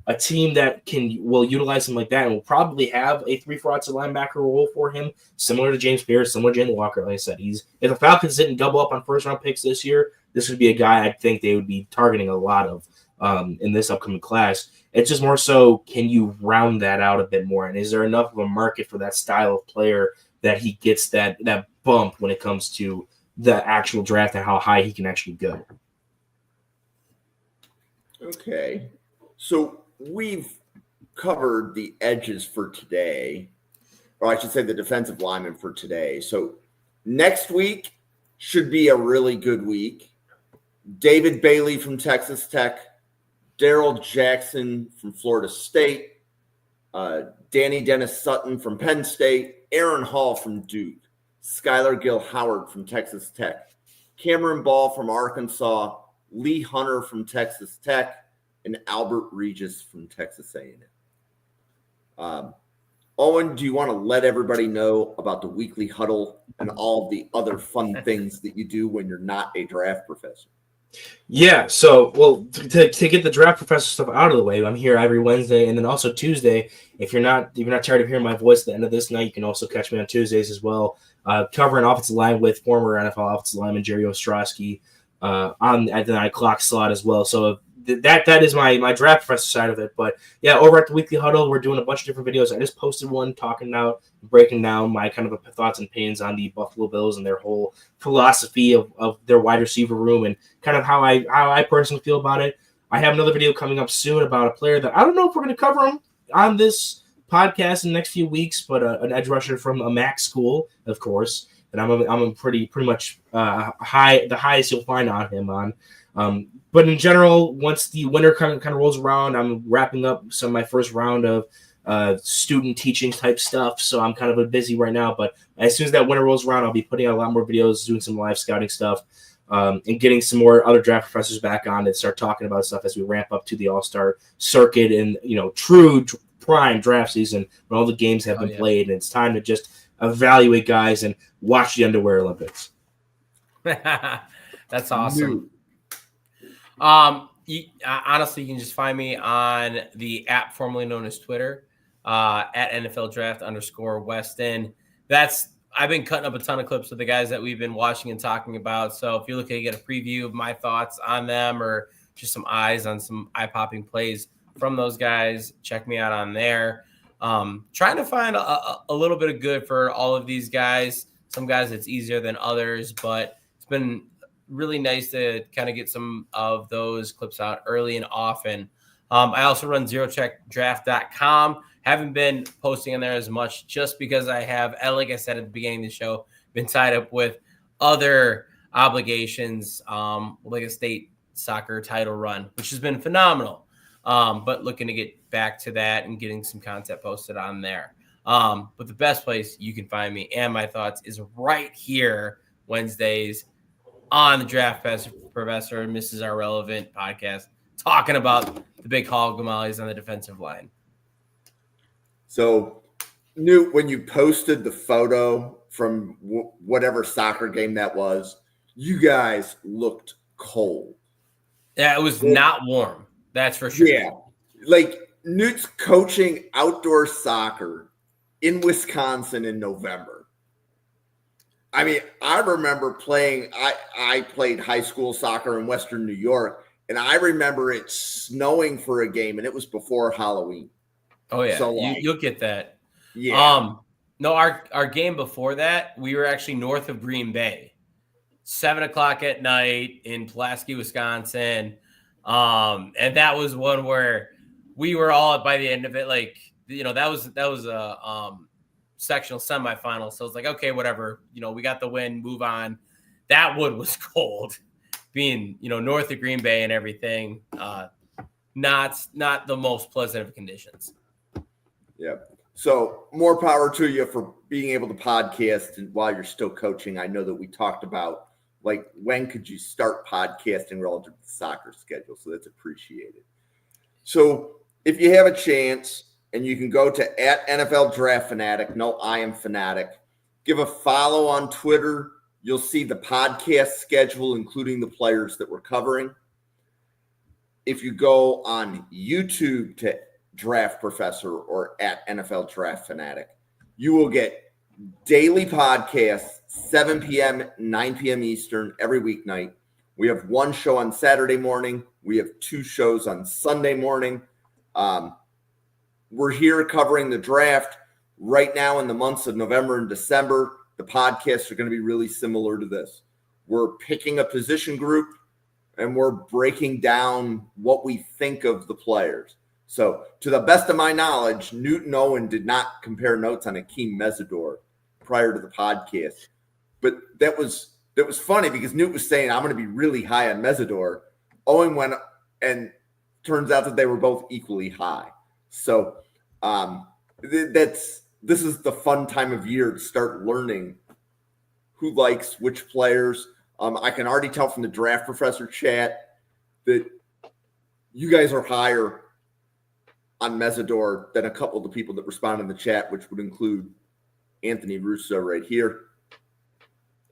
A team that will utilize him like that and will probably have a 3-4 outside linebacker role for him, similar to James Pierce, similar to Jalen Walker. Like I said, if the Falcons didn't double up on first-round picks this year, this would be a guy I think they would be targeting a lot of in this upcoming class. It's just more so, can you round that out a bit more? And is there enough of a market for that style of player that he gets that bump when it comes to the actual draft and how high he can actually go. Okay. So we've covered the edges for today, or I should say the defensive lineman for today. So next week should be a really good week. David Bailey from Texas Tech, Daryl Jackson from Florida State, Danny Dennis Sutton from Penn State, Aaron Hall from Duke, Skylar Gill Howard from Texas Tech, Cameron Ball from Arkansas, Lee Hunter from Texas Tech, and Albert Regis from Texas A&M. Owen, do you want to let everybody know about the weekly huddle and all the other fun things that you do when you're not a draft professor? Yeah, so, well, to get the draft professor stuff out of the way, I'm here every Wednesday and then also Tuesday. If you're not tired of hearing my voice at the end of this night, you can also catch me on Tuesdays as well, covering offensive line with former NFL offensive lineman Jerry Ostrowski at the 9 o'clock slot as well. So that is my draft professor side of it. But yeah, over at the Weekly Huddle, we're doing a bunch of different videos. I just posted one breaking down my kind of thoughts and opinions on the Buffalo Bills and their whole philosophy of their wide receiver room and kind of how I personally feel about it. I have another video coming up soon about a player that I don't know if we're going to cover him on this podcast in the next few weeks, but an edge rusher from a MAC school, of course. And I'm pretty much the highest you'll find on him. But in general, once the winter kind of rolls around, I'm wrapping up some of my first round of student teaching type stuff. So I'm kind of busy right now. But as soon as that winter rolls around, I'll be putting out a lot more videos, doing some live scouting stuff, and getting some more other draft professors back on and start talking about stuff as we ramp up to the All-Star circuit and true prime draft season when all the games have been played and it's time to just evaluate guys and watch the Underwear Olympics. That's awesome. Honestly, you can just find me on the app formerly known as Twitter, at NFL Draft _Weston. I've been cutting up a ton of clips of the guys that we've been watching and talking about. So if you're looking to get a preview of my thoughts on them or just some eyes on some eye-popping plays from those guys, check me out on there. Trying to find a little bit of good for all of these guys. Some guys it's easier than others, but it's been really nice to kind of get some of those clips out early and often. I also run zerocheckdraft.com. Haven't been posting in there as much just because I have, like I said at the beginning of the show, been tied up with other obligations, like a state soccer title run, which has been phenomenal. But looking to get back to that and getting some content posted on there. But the best place you can find me and my thoughts is right here Wednesdays on the Draft Professor and Mrs. Irrelevant podcast, talking about the big hog tamales on the defensive line. So, Newt, when you posted the photo from whatever soccer game that was, you guys looked cold. Yeah, it was not warm. That's for sure. Yeah. Like Newt's coaching outdoor soccer in Wisconsin in November. I mean, I remember playing, I played high school soccer in Western New York, and I remember it snowing for a game, and it was before Halloween. Oh, yeah. So, you'll get that. Yeah. No, our game before that, we were actually north of Green Bay. 7:00 at night in Pulaski, Wisconsin. And that was one where we were all by the end of it, like, that was a sectional semifinal. So it's like, okay, whatever, we got the win, move on. That wood was cold, being, north of Green Bay and everything. Not the most pleasant of conditions. Yeah. So more power to you for being able to podcast while you're still coaching. I know that we talked about, like, when could you start podcasting relative to the soccer schedule? So that's appreciated. So if you have a chance, and you can go to @NFL Draft Fanatic. No, I am Fanatic. Give a follow on Twitter. You'll see the podcast schedule, including the players that we're covering. If you go on YouTube to Draft Professor or @NFL Draft Fanatic, you will get daily podcasts, 7 p.m., 9 p.m. Eastern, every weeknight. We have one show on Saturday morning. We have 2 shows on Sunday morning. We're here covering the draft. right now in the months of November and December, the podcasts are going to be really similar to this. We're picking a position group and we're breaking down what we think of the players. So to the best of my knowledge, Newt and Owen did not compare notes on Akeem Mesidor prior to the podcast. But that was funny because Newt was saying, I'm going to be really high on Mesidor. Owen went, and turns out that they were both equally high. So this is the fun time of year to start learning who likes which players. I can already tell from the Draft Professor chat that you guys are higher on Mesidor than a couple of the people that respond in the chat, which would include Anthony Russo right here,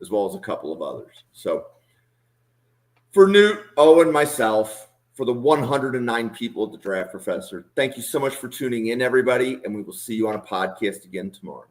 as well as a couple of others. So for Newt, Owen, myself, for the 109 people at the Draft Professor, thank you so much for tuning in, everybody, and we will see you on a podcast again tomorrow.